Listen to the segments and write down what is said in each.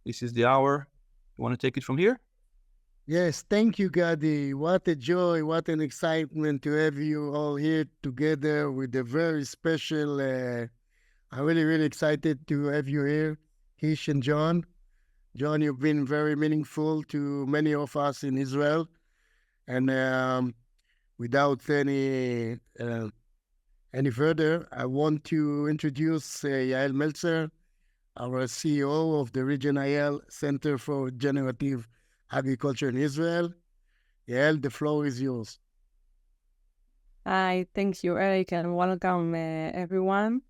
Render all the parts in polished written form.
This is the hour. You want to take it from here? Yes, thank you, Gadi. What a joy, what an excitement to have you all here together with a very special. I'm really, really excited to have you here, Kish and John. John, you've been very meaningful to many of us in Israel. And without any further, I want to introduce Yael Meltzer, our CEO of the RegenIL Center for Regenerative Agriculture in Israel. Yael, the floor is yours. Hi, thank you, Eric, and welcome everyone.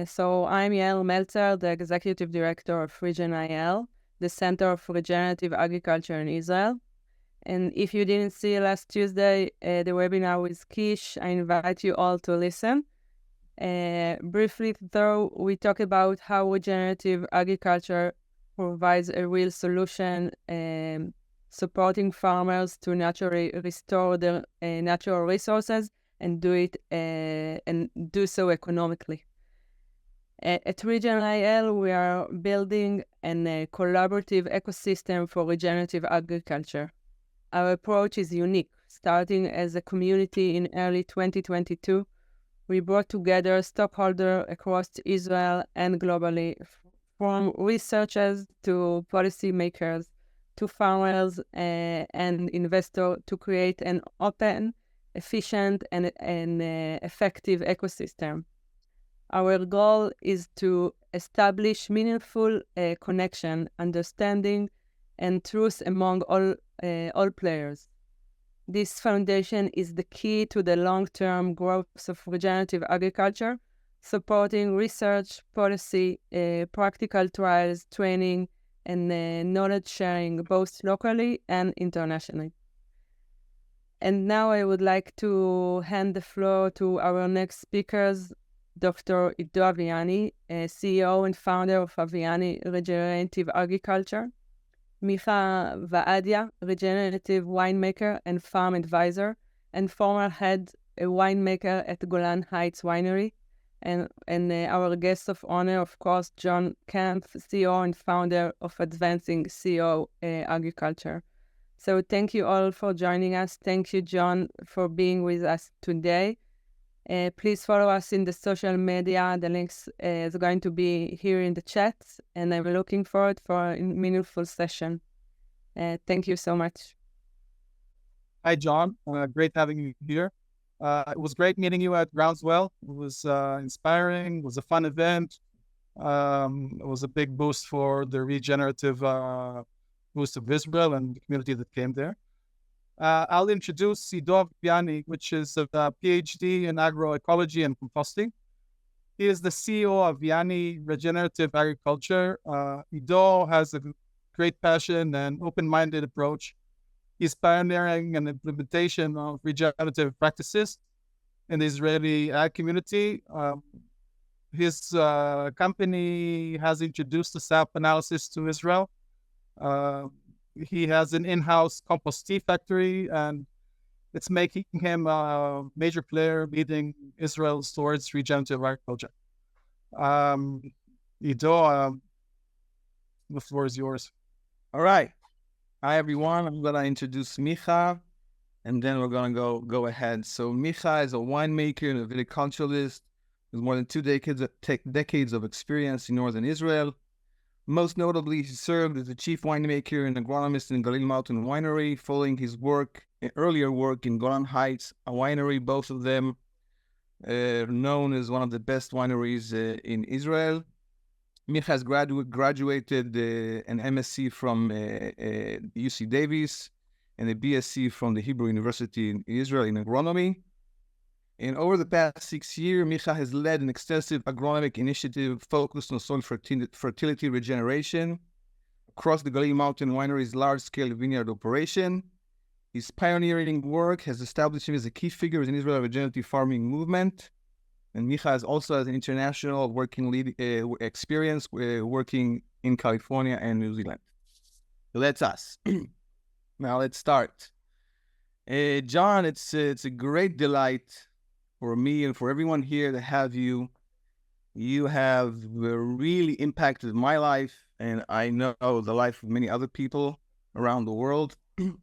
So I'm Yael Meltzer, the Executive Director of RegenIL, the Center for Regenerative Agriculture in Israel. And if you didn't see last Tuesday the webinar with Kish, I invite you all to listen. Briefly, though, we talk about how regenerative agriculture provides a real solution, supporting farmers to naturally restore their natural resources and do so economically. At RegenIL, we are building a collaborative ecosystem for regenerative agriculture. Our approach is unique. Starting as a community in early 2022, we brought together stakeholders across Israel and globally, from researchers to policymakers to farmers and investors, to create an open, efficient, and effective ecosystem. Our goal is to establish meaningful connection, understanding, and truth among all players. This foundation is the key to the long-term growth of regenerative agriculture, supporting research, policy, practical trials, training, and knowledge sharing, both locally and internationally. And now I would like to hand the floor to our next speakers, Dr. Ido Aviani, CEO and founder of Aviani Regenerative Agriculture, Micha Vaadia, regenerative winemaker and farm advisor, and former head winemaker at Golan Heights Winery, and our guest of honor, of course, John Kempf, CEO and founder of Advancing CEO Agriculture. So thank you all for joining us. Thank you, John, for being with us today. Please follow us in the social media. The links is going to be here in the chat, and I'm looking forward for a meaningful session. Thank you so much. Hi, John. Great having you here. It was great meeting you at Groundswell. It was inspiring. It was a fun event. It was a big boost for the regenerative boost of Israel and the community that came there. I'll introduce Ido Aviani, which is a PhD in agroecology and composting. He is the CEO of Aviani Regenerative Agriculture. Ido has a great passion and open-minded approach. He's pioneering an implementation of regenerative practices in the Israeli ag community. His company has introduced the SAP analysis to Israel. He has an in-house compost tea factory, and it's making him a major player leading Israel towards regenerative agriculture. Ido, the floor is yours. All right. Hi, everyone. I'm going to introduce Micha, and then we're going to go ahead. So Micha is a winemaker and a viticulturalist with more than 2 decades of experience in northern Israel. Most notably, he served as the chief winemaker and agronomist in Galil Mountain Winery, following his earlier work in Golan Heights, a winery, both of them known as one of the best wineries in Israel. Micha has graduated an MSc from UC Davis and a BSc from the Hebrew University in Israel in agronomy. And over the past 6 years, Micha has led an extensive agronomic initiative focused on soil fertility regeneration across the Galil Mountain Winery's large-scale vineyard operation. His pioneering work has established him as a key figure in Israel's regenerative farming movement. And Micha also has an international experience working in California and New Zealand. So that's us. Now let's start. John, it's a great delight for me and for everyone here to have you You have really impacted my life, and I know the life of many other people around the world. And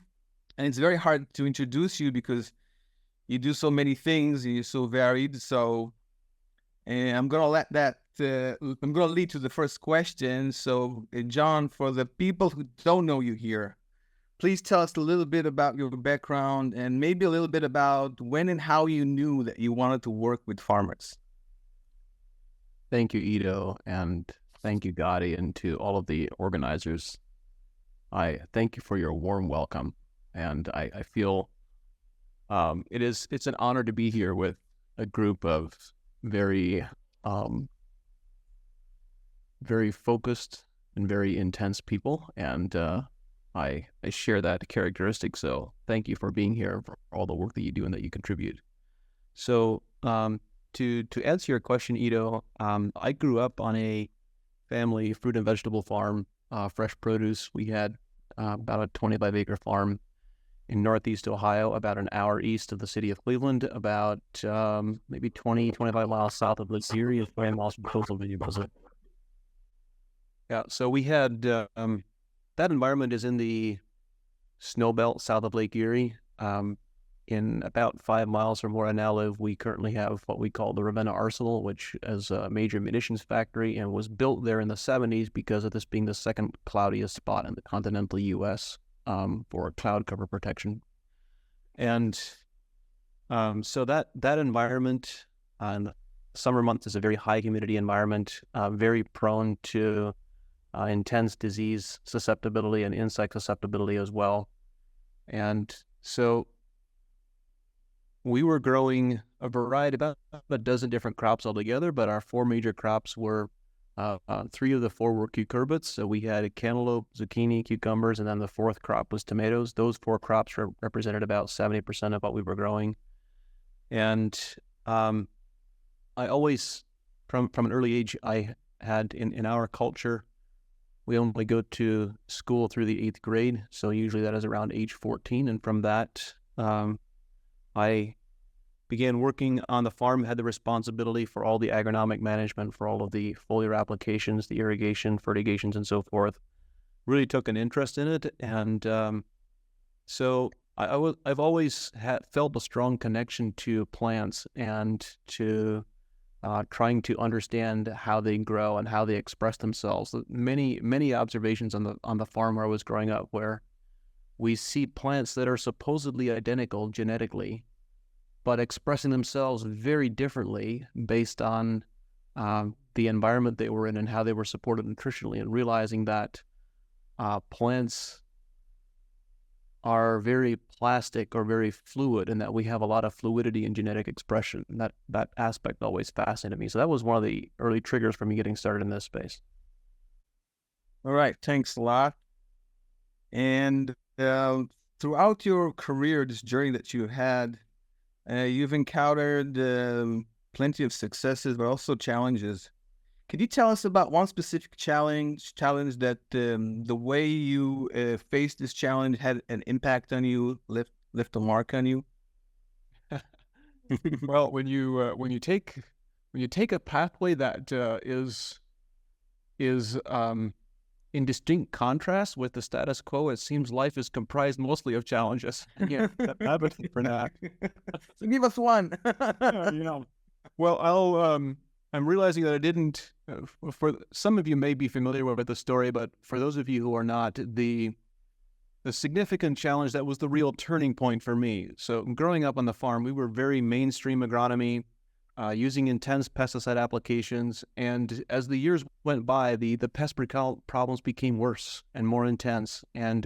it's very hard to introduce you because you do so many things, and you're so varied. So, and I'm gonna let that. I'm gonna lead to the first question. So, John, for the people who don't know you here, please tell us a little bit about your background and maybe a little bit about when and how you knew that you wanted to work with farmers. Thank you, Ido, and thank you, Gadi, and to all of the organizers. I thank you for your warm welcome, and I feel it's an honor to be here with a group of very focused and very intense people, and I share that characteristic. So thank you for being here, for all the work that you do and that you contribute. So to answer your question, Ido, I grew up on a family fruit and vegetable farm, fresh produce. We had about a 25-acre farm in Northeast Ohio, about an hour east of the city of Cleveland, about maybe 25 miles south of Lake Erie, 20 miles from coastal Minnesota. Yeah, so we had, that environment is in the snow belt south of Lake Erie. In about 5 miles from where I now live, we currently have what we call the Ravenna Arsenal, which is a major munitions factory and was built there in the 70s because of this being the second cloudiest spot in the continental U.S. For cloud cover protection. And so that environment in the summer months is a very high humidity environment, very prone to intense disease susceptibility and insect susceptibility as well. And so we were growing a variety, about a dozen different crops altogether, but our 4 major crops were 3 of the 4 were cucurbits. So we had cantaloupe, zucchini, cucumbers, and then the 4th crop was tomatoes. Those 4 crops represented about 70% of what we were growing. And I always, from an early age, I had in our culture, we only go to school through the 8th grade. So usually that is around age 14. And from that, I began working on the farm, had the responsibility for all the agronomic management, for all of the foliar applications, the irrigation, fertigations, and so forth. Really took an interest in it. And so I've always felt a strong connection to plants and to trying to understand how they grow and how they express themselves. Many observations on the farm where I was growing up, where we see plants that are supposedly identical genetically, but expressing themselves very differently based on the environment they were in and how they were supported nutritionally, and realizing that plants are very plastic or very fluid, and that we have a lot of fluidity in genetic expression. And that aspect always fascinated me. So that was one of the early triggers for me getting started in this space. All right, thanks a lot. And throughout your career, this journey that you had, you've encountered plenty of successes, but also challenges. Could you tell us about one specific challenge that the way you faced this challenge had an impact on you, left a mark on you? Well, when you take a pathway that is in distinct contrast with the status quo, it seems life is comprised mostly of challenges. Yeah, habit for that. So give us one. Well, I'm realizing that I didn't. For some of you may be familiar with the story, but for those of you who are not, the significant challenge that was the real turning point for me. So growing up on the farm, we were very mainstream agronomy, using intense pesticide applications. And as the years went by, the pest problems became worse and more intense. And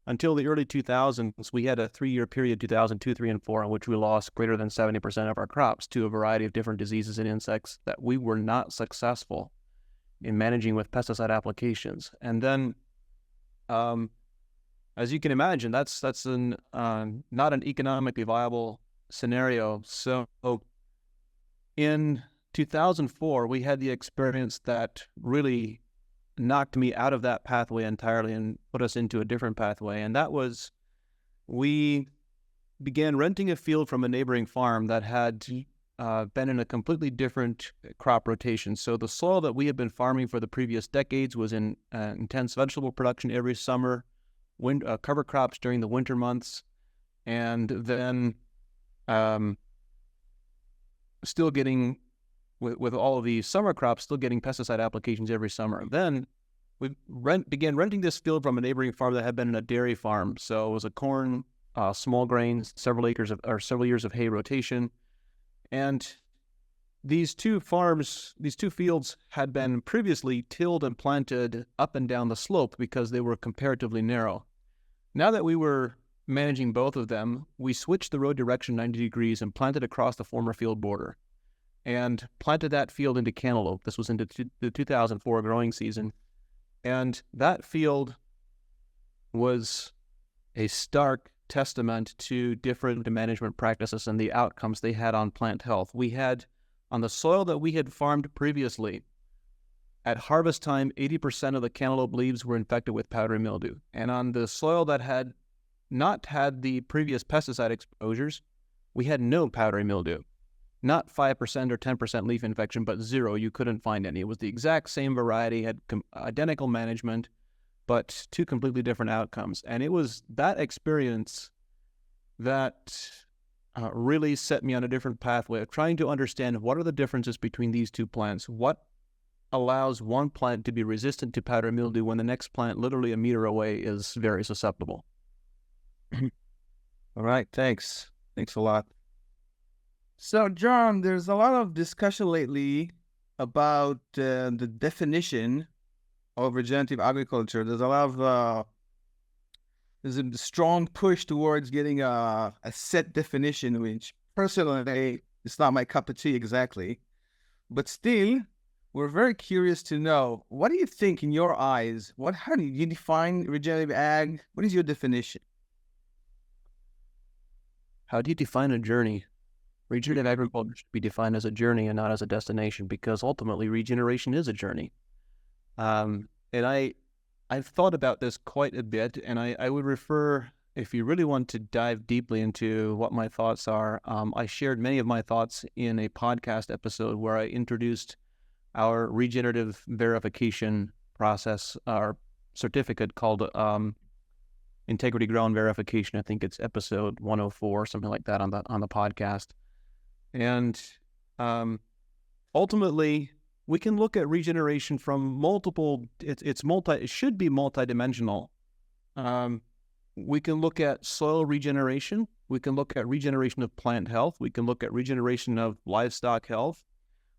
until the early 2000s, we had a 3-year period, 2002, 3, and 4, in which we lost greater than 70% of our crops to a variety of different diseases and insects that we were not successful in managing with pesticide applications. And then, as you can imagine, that's not an economically viable scenario. So in 2004, we had the experience that really knocked me out of that pathway entirely and put us into a different pathway. And that was, we began renting a field from a neighboring farm that had been in a completely different crop rotation. So the soil that we had been farming for the previous decades was in intense vegetable production every summer, cover crops during the winter months, and then still getting, with all of the summer crops, still getting pesticide applications every summer. Then we began renting this field from a neighboring farm that had been in a dairy farm. So it was a corn, small grains, several years of hay rotation. And these two fields had been previously tilled and planted up and down the slope because they were comparatively narrow. Now that we were managing both of them, we switched the road direction 90 degrees and planted across the former field border and planted that field into cantaloupe. This was into the 2004 growing season. And that field was a stark testament to different management practices and the outcomes they had on plant health. We had, on the soil that we had farmed previously, at harvest time, 80% of the cantaloupe leaves were infected with powdery mildew. And on the soil that had not had the previous pesticide exposures, we had no powdery mildew. Not 5% or 10% leaf infection, but zero. You couldn't find any. It was the exact same variety, had identical management, but two completely different outcomes. And it was that experience that really set me on a different pathway of trying to understand what are the differences between these two plants. What allows one plant to be resistant to powdery mildew when the next plant, literally a meter away, is very susceptible. All right, thanks. Thanks a lot. So, John, there's a lot of discussion lately about the definition of regenerative agriculture. There's a lot of there's a strong push towards getting a set definition, which personally it's not my cup of tea exactly. But still, we're very curious to know, what do you think in your eyes? How do you define regenerative ag? What is your definition? How do you define a journey? Regenerative agriculture should be defined as a journey and not as a destination, because ultimately regeneration is a journey. And I've thought about this quite a bit, and I would refer, if you really want to dive deeply into what my thoughts are, I shared many of my thoughts in a podcast episode where I introduced our regenerative verification process, our certificate called Integrity Grown Verification. I think it's episode 104, something like that on the podcast. And ultimately, we can look at regeneration from multiple. It should be multidimensional. We can look at soil regeneration. We can look at regeneration of plant health. We can look at regeneration of livestock health.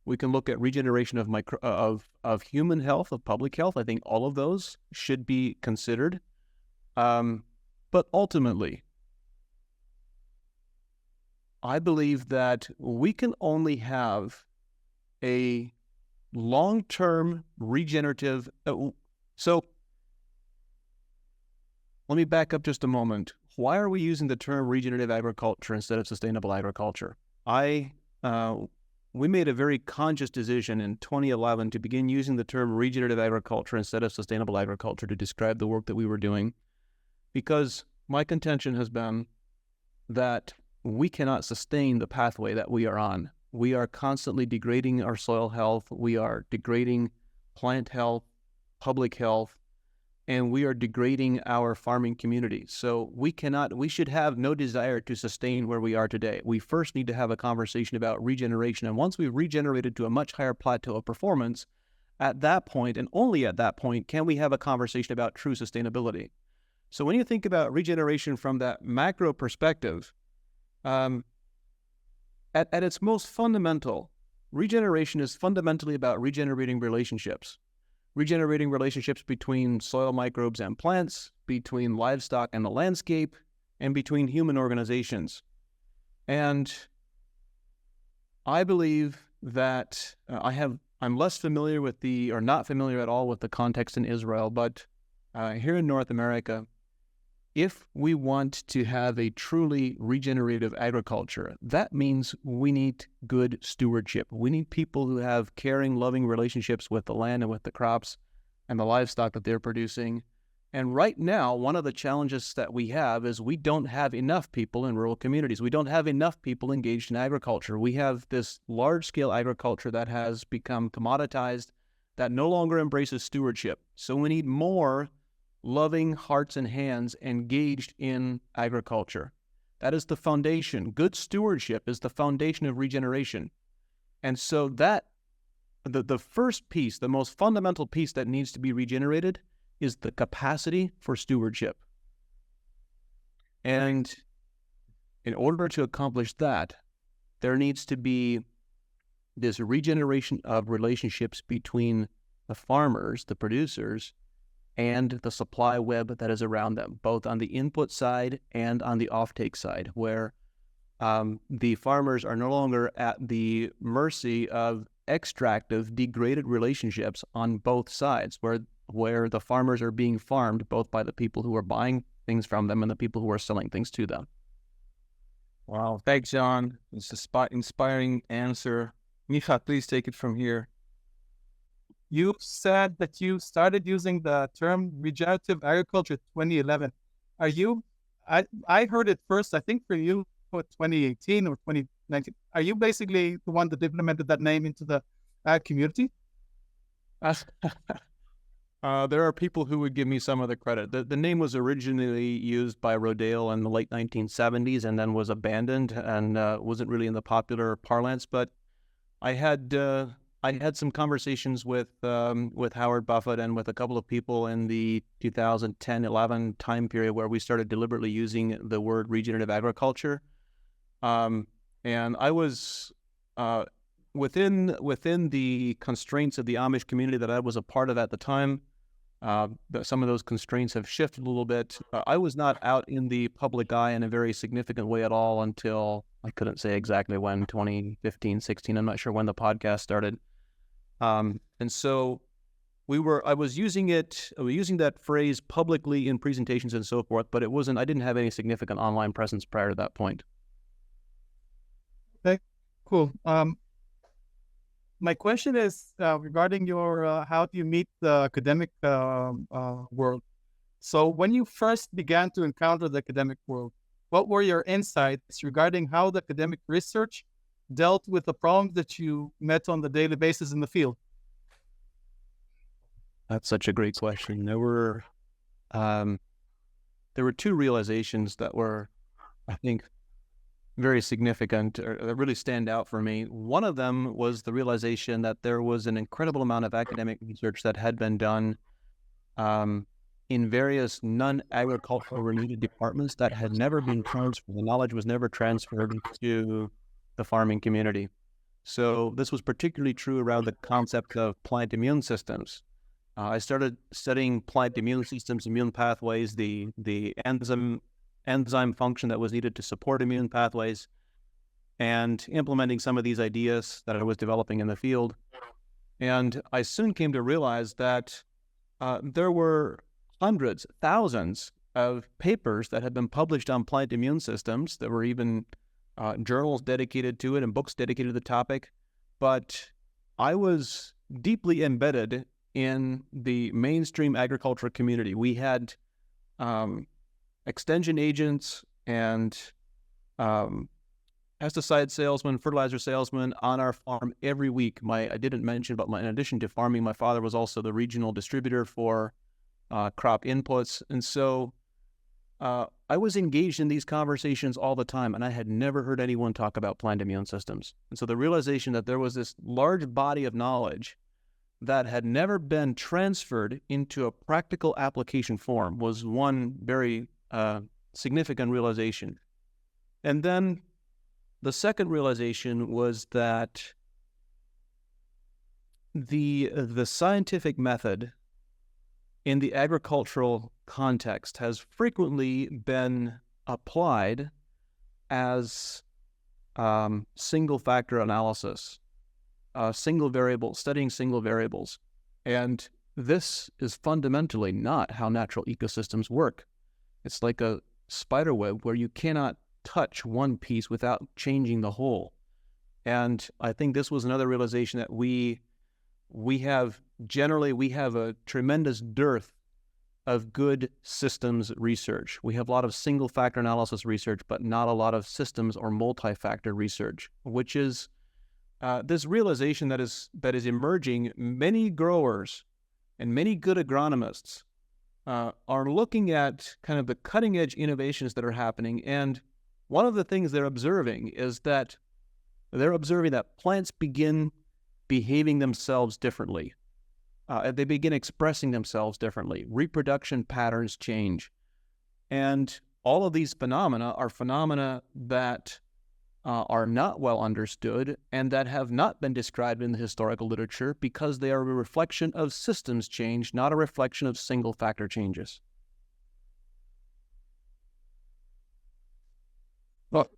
We can look at regeneration of human health, of public health. I think all of those should be considered. But ultimately, I believe that we can only have a long-term regenerative. So let me back up just a moment. Why are we using the term regenerative agriculture instead of sustainable agriculture? We made a very conscious decision in 2011 to begin using the term regenerative agriculture instead of sustainable agriculture to describe the work that we were doing, because my contention has been that we cannot sustain the pathway that we are on. We are constantly degrading our soil health. We are degrading plant health, public health, and we are degrading our farming community. So we should have no desire to sustain where we are today. We first need to have a conversation about regeneration. And once we've regenerated to a much higher plateau of performance, at that point, and only at that point, can we have a conversation about true sustainability. So when you think about regeneration from that macro perspective, at its most fundamental, regeneration is fundamentally about regenerating relationships between soil microbes and plants, between livestock and the landscape, and between human organizations. And I believe that I'm less familiar with or not familiar at all with the context in Israel, but here in North America, if we want to have a truly regenerative agriculture, that means we need good stewardship. We need people who have caring, loving relationships with the land and with the crops and the livestock that they're producing. And right now, one of the challenges that we have is we don't have enough people in rural communities. We don't have enough people engaged in agriculture. We have this large-scale agriculture that has become commoditized, that no longer embraces stewardship. So we need more loving hearts and hands engaged in agriculture. That is the foundation. Good stewardship is the foundation of regeneration. And so that, the first piece, the most fundamental piece that needs to be regenerated is the capacity for stewardship. And in order to accomplish that, there needs to be this regeneration of relationships between the farmers, the producers, and the supply web that is around them, both on the input side and on the offtake side, where the farmers are no longer at the mercy of extractive, degraded relationships on both sides, where the farmers are being farmed both by the people who are buying things from them and the people who are selling things to them. Wow, thanks, John. It's an inspiring answer. Micha, please take it from here. You said that you started using the term regenerative agriculture 2011. I heard it first, I think for you, for 2018 or 2019. Are you basically the one that implemented that name into the ag community? There are people who would give me some of the credit. The name was originally used by Rodale in the late 1970s and then was abandoned and wasn't really in the popular parlance. But I had some conversations with Howard Buffett and with a couple of people in the 2010-11 time period where we started deliberately using the word regenerative agriculture. And I was within the constraints of the Amish community that I was a part of at the time. Some of those constraints have shifted a little bit. I was not out in the public eye in a very significant way at all until, I couldn't say exactly when, 2015, 16. I'm not sure when the podcast started. And so I was using that phrase publicly in presentations and so forth, but I didn't have any significant online presence prior to that point. Okay, cool. My question is regarding your how do you meet the academic world? So when you first began to encounter the academic world, what were your insights regarding how the academic research dealt with the problems that you met on the daily basis in the field? That's such a great question. There were two realizations that were, I think, very significant, or that really stand out for me. One of them was the realization that there was an incredible amount of academic research that had been done in various non-agricultural related departments that had never been transferred. The knowledge was never transferred to the farming community. So this was particularly true around the concept of plant immune systems. I started studying plant immune systems, immune pathways, the enzyme function that was needed to support immune pathways, and implementing some of these ideas that I was developing in the field. And I soon came to realize that there were hundreds, thousands of papers that had been published on plant immune systems. There were even journals dedicated to it and books dedicated to the topic. But I was deeply embedded in the mainstream agriculture community. We had extension agents and pesticide salesmen, fertilizer salesmen on our farm every week. I didn't mention, but in addition to farming, my father was also the regional distributor for crop inputs. And so I was engaged in these conversations all the time, and I had never heard anyone talk about plant immune systems. And so the realization that there was this large body of knowledge that had never been transferred into a practical application form was one very significant realization. And then the second realization was that the scientific method in the agricultural context has frequently been applied as single factor analysis, studying single variables. And this is fundamentally not how natural ecosystems work. It's like a spider web where you cannot touch one piece without changing the whole. And I think this was another realization that we have a tremendous dearth of good systems research. We have a lot of single factor analysis research, but not a lot of systems or multi-factor research, which is this realization that is emerging. Many growers and many good agronomists are looking at kind of the cutting edge innovations that are happening. And one of the things they're observing is that plants begin behaving themselves differently. They begin expressing themselves differently. Reproduction patterns change. And all of these phenomena are phenomena that are not well understood and that have not been described in the historical literature because they are a reflection of systems change, not a reflection of single factor changes. Well,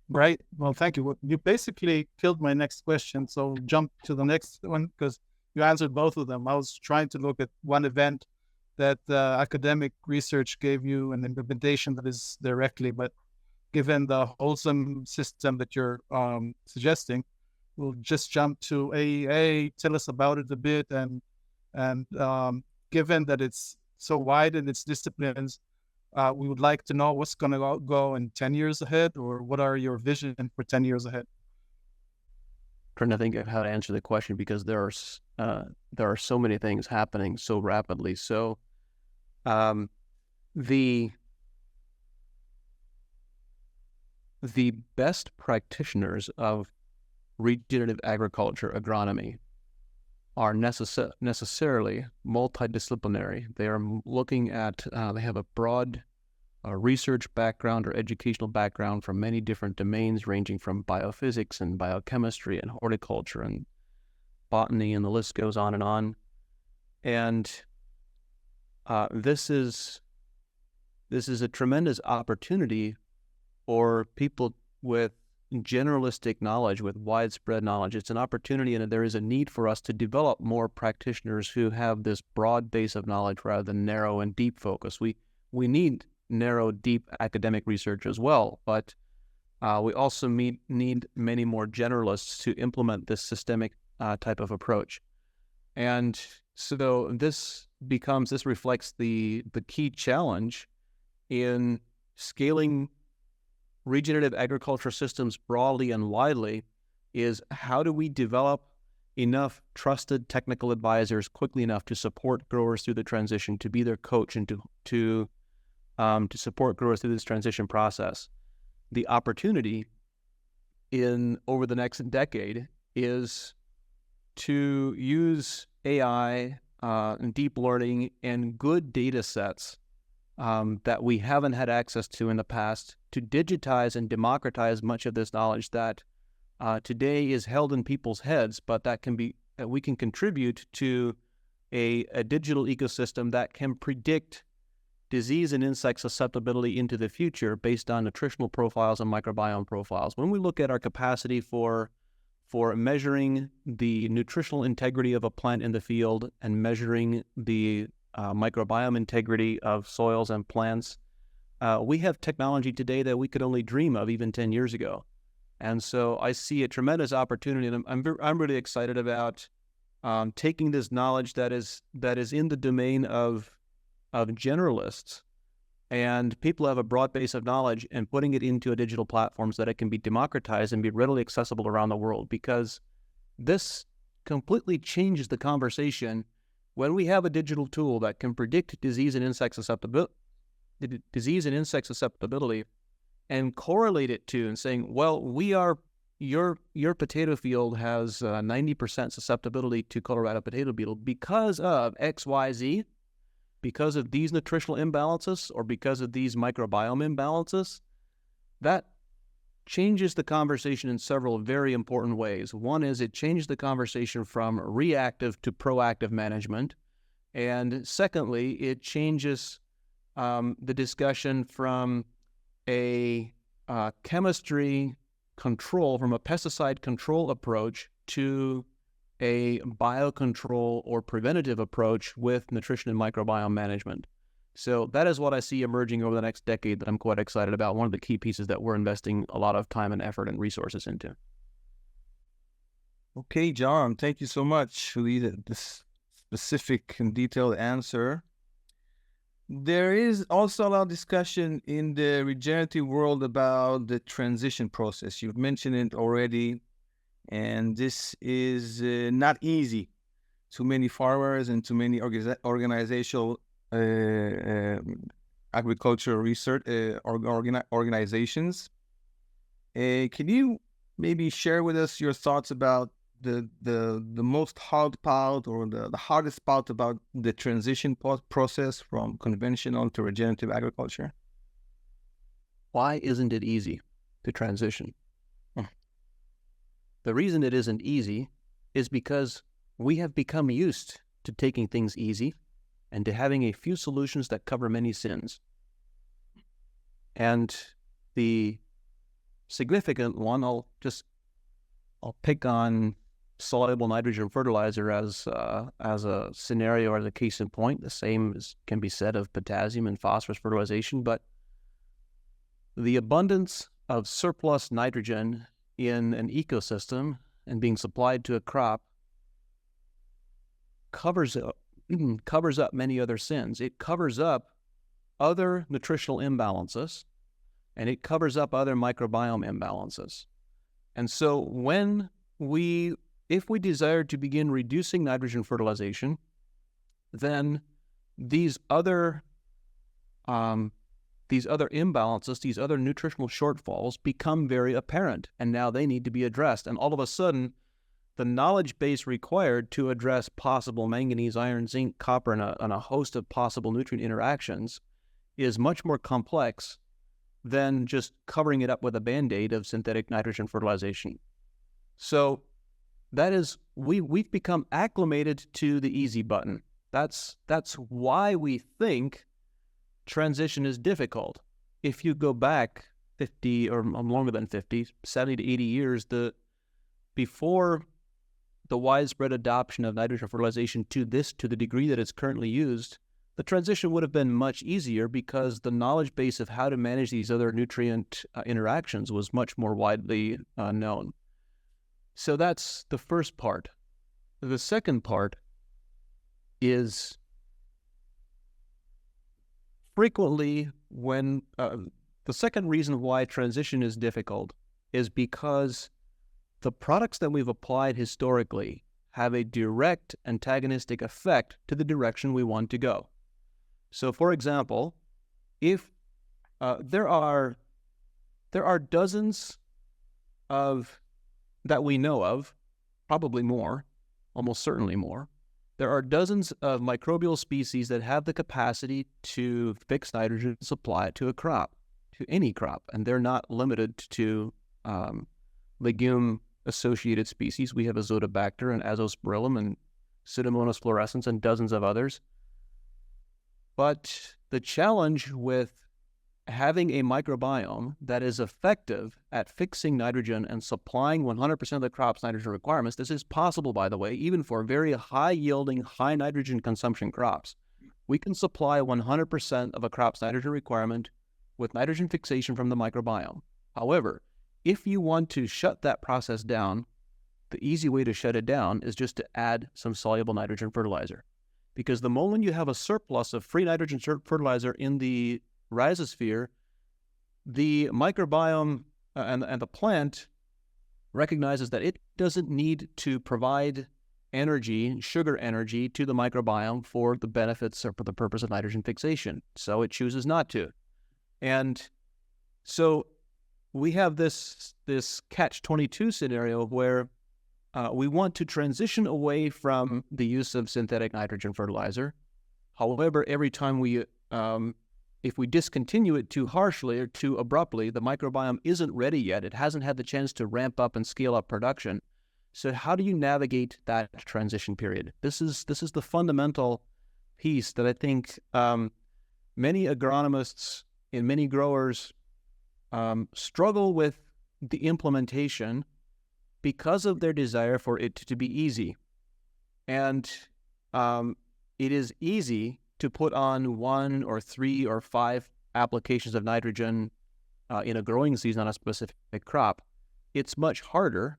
right. Well, thank you. You basically killed my next question. So jump to the next one because you answered both of them. I was trying to look at one event that academic research gave you an implementation that is directly, but given the wholesome system that you're suggesting, we'll just jump to AEA. Tell us about it a bit, and given that it's so wide in its disciplines, we would like to know what's going to go in 10 years ahead, or what are your vision for 10 years ahead? Trying to think of how to answer the question because there are so many things happening so rapidly. So, the best practitioners of regenerative agriculture agronomy are necessarily multidisciplinary. They are looking at, they have a broad research background or educational background from many different domains, ranging from biophysics and biochemistry and horticulture and botany, and the list goes on and on. And this is a tremendous opportunity for people with generalistic knowledge, with widespread knowledge. It's an opportunity, and there is a need for us to develop more practitioners who have this broad base of knowledge rather than narrow and deep focus. We need narrow, deep academic research as well, but we also need many more generalists to implement this systemic type of approach. And so this reflects the key challenge in scaling regenerative agriculture systems broadly and widely is how do we develop enough trusted technical advisors quickly enough to support growers through the transition, to be their coach, and to support growers through this transition process. The opportunity over the next decade is to use AI and deep learning and good data sets that we haven't had access to in the past to digitize and democratize much of this knowledge that today is held in people's heads, but that we can contribute to a digital ecosystem that can predict disease and insect susceptibility into the future based on nutritional profiles and microbiome profiles. When we look at our capacity for measuring the nutritional integrity of a plant in the field and measuring the microbiome integrity of soils and plants, we have technology today that we could only dream of even 10 years ago. And so I see a tremendous opportunity, and I'm really excited about taking this knowledge that is in the domain of generalists and people who have a broad base of knowledge and putting it into a digital platform so that it can be democratized and be readily accessible around the world, because this completely changes the conversation when we have a digital tool that can predict disease and insect susceptibility and correlate it to and saying, well, your potato field has 90% susceptibility to Colorado potato beetle because of XYZ, because of these nutritional imbalances or because of these microbiome imbalances. That changes the conversation in several very important ways. One is it changes the conversation from reactive to proactive management. And secondly, it changes the discussion from a chemistry control, from a pesticide control approach to a biocontrol or preventative approach with nutrition and microbiome management. So that is what I see emerging over the next decade that I'm quite excited about. One of the key pieces that we're investing a lot of time and effort and resources into. Okay, John, thank you so much for this specific and detailed answer. there is also a lot of discussion in the regenerative world about the transition process. You've mentioned it already, and this is not easy to many farmers and to many organizational agricultural research organizations. Can you maybe share with us your thoughts about the most hard part or the hardest part about the transition process from conventional to regenerative agriculture? Why isn't it easy to transition? The reason it isn't easy is because we have become used to taking things easy and to having a few solutions that cover many sins. And the significant one, I'll pick on soluble nitrogen fertilizer as a scenario or as a case in point. The same can be said of potassium and phosphorus fertilization, but the abundance of surplus nitrogen in an ecosystem and being supplied to a crop covers up many other sins. It covers up other nutritional imbalances, and it covers up other microbiome imbalances. And so if we desire to begin reducing nitrogen fertilization, then these other imbalances, these other nutritional shortfalls become very apparent, and now they need to be addressed. And all of a sudden, the knowledge base required to address possible manganese, iron, zinc, copper, and a host of possible nutrient interactions is much more complex than just covering it up with a Band-Aid of synthetic nitrogen fertilization. So that is, we've become acclimated to the easy button. That's why we think transition is difficult. If you go back 50 or longer than 50, 70 to 80 years, before the widespread adoption of nitrogen fertilization to the degree that it's currently used, the transition would have been much easier because the knowledge base of how to manage these other nutrient interactions was much more widely known. So that's the first part. The second part is frequently when the second reason why transition is difficult is because the products that we've applied historically have a direct antagonistic effect to the direction we want to go. So, for example, if there are dozens of that we know of, probably more, almost certainly more. There are dozens of microbial species that have the capacity to fix nitrogen and supply it to a crop, to any crop, and they're not limited to legume-associated species. We have Azotobacter and Azospirillum and Pseudomonas fluorescens and dozens of others. But the challenge with having a microbiome that is effective at fixing nitrogen and supplying 100% of the crop's nitrogen requirements, this is possible, by the way, even for very high-yielding, high nitrogen consumption crops. We can supply 100% of a crop's nitrogen requirement with nitrogen fixation from the microbiome. However, if you want to shut that process down, the easy way to shut it down is just to add some soluble nitrogen fertilizer. Because the moment you have a surplus of free nitrogen fertilizer in the rhizosphere, the microbiome and the plant recognizes that it doesn't need to provide energy, sugar energy, to the microbiome for the benefits or for the purpose of nitrogen fixation. So it chooses not to. And so we have this catch-22 scenario where we want to transition away from the use of synthetic nitrogen fertilizer. However, every time if we discontinue it too harshly or too abruptly, the microbiome isn't ready yet. It hasn't had the chance to ramp up and scale up production. So how do you navigate that transition period? This is the fundamental piece that I think many agronomists and many growers struggle with the implementation because of their desire for it to be easy. And it is easy to put on 1 or 3 or 5 applications of nitrogen in a growing season on a specific crop. It's much harder,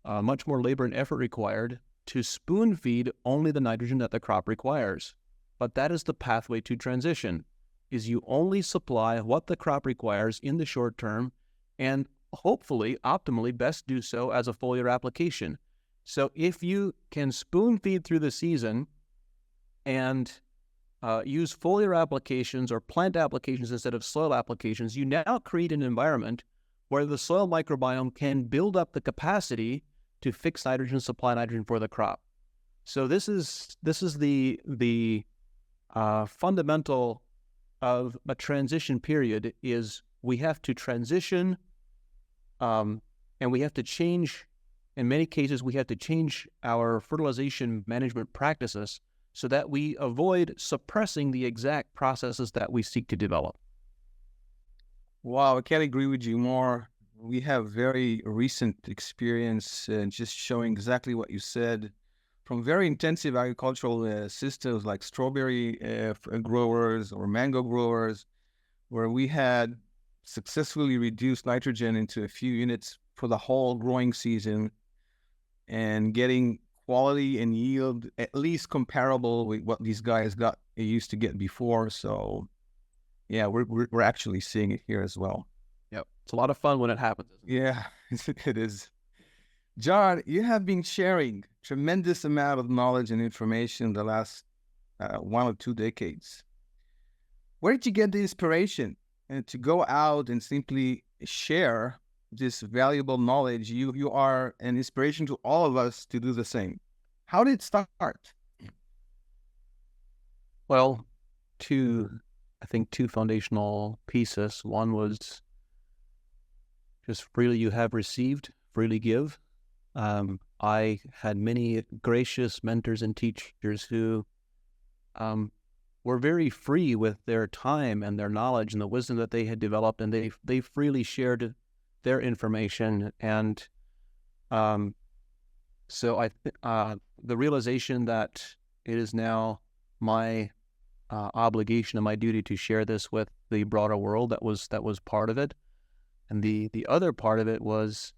much more labor and effort required to spoon feed only the nitrogen that the crop requires. but that is the pathway to transition, is you only supply what the crop requires in the short term, and hopefully, optimally, best do so as a foliar application. So if you can spoon feed through the season and use foliar applications or plant applications instead of soil applications, you now create an environment where the soil microbiome can build up the capacity to fix nitrogen, supply nitrogen for the crop. So this is the fundamental of a transition period, is we have to transition, and we have to change. In many cases, we have to change our fertilization management practices so that we avoid suppressing the exact processes that we seek to develop. Wow, I can't agree with you more. We have very recent experience just showing exactly what you said from very intensive agricultural systems like strawberry growers or mango growers, where we had successfully reduced nitrogen into a few units for the whole growing season and getting quality and yield at least comparable with what these guys used to get before. So yeah, we're actually seeing it here as well. Yep. It's a lot of fun when it happens. Yeah, it is. John, you have been sharing tremendous amount of knowledge and information the last 1 or 2 decades. Where did you get the inspiration to go out and simply share this valuable knowledge? You are an inspiration to all of us to do the same. How did it start? Well, I think two foundational pieces. One was just freely you have received, freely give. I had many gracious mentors and teachers who were very free with their time and their knowledge and the wisdom that they had developed, and they freely shared their information. And so the realization that it is now my obligation and my duty to share this with the broader world, that was part of it. And the other part of it was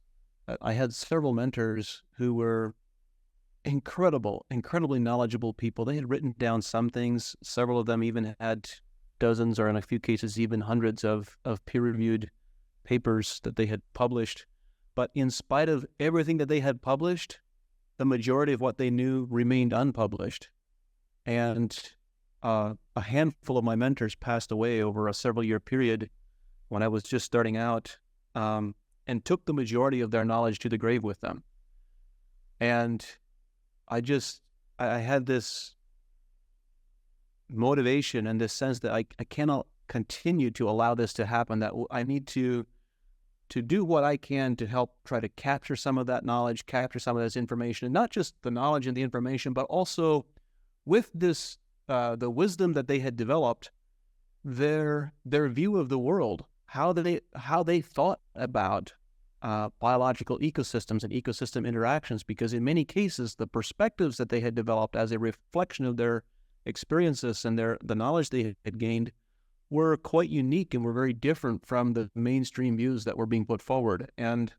I had several mentors who were incredibly knowledgeable people. They had written down some things. Several of them even had dozens, or in a few cases, even hundreds of peer-reviewed papers that they had published. But in spite of everything that they had published, the majority of what they knew remained unpublished. And a handful of my mentors passed away over a several-year period when I was just starting out, and took the majority of their knowledge to the grave with them. And I had this motivation and this sense that I cannot continue to allow this to happen, that I need to do what I can to help try to capture some of that knowledge, capture some of this information, and not just the knowledge and the information, but also with this, the wisdom that they had developed, their view of the world, how they thought about biological ecosystems and ecosystem interactions, because in many cases, the perspectives that they had developed as a reflection of their experiences and the knowledge they had gained were quite unique and were very different from the mainstream views that were being put forward. And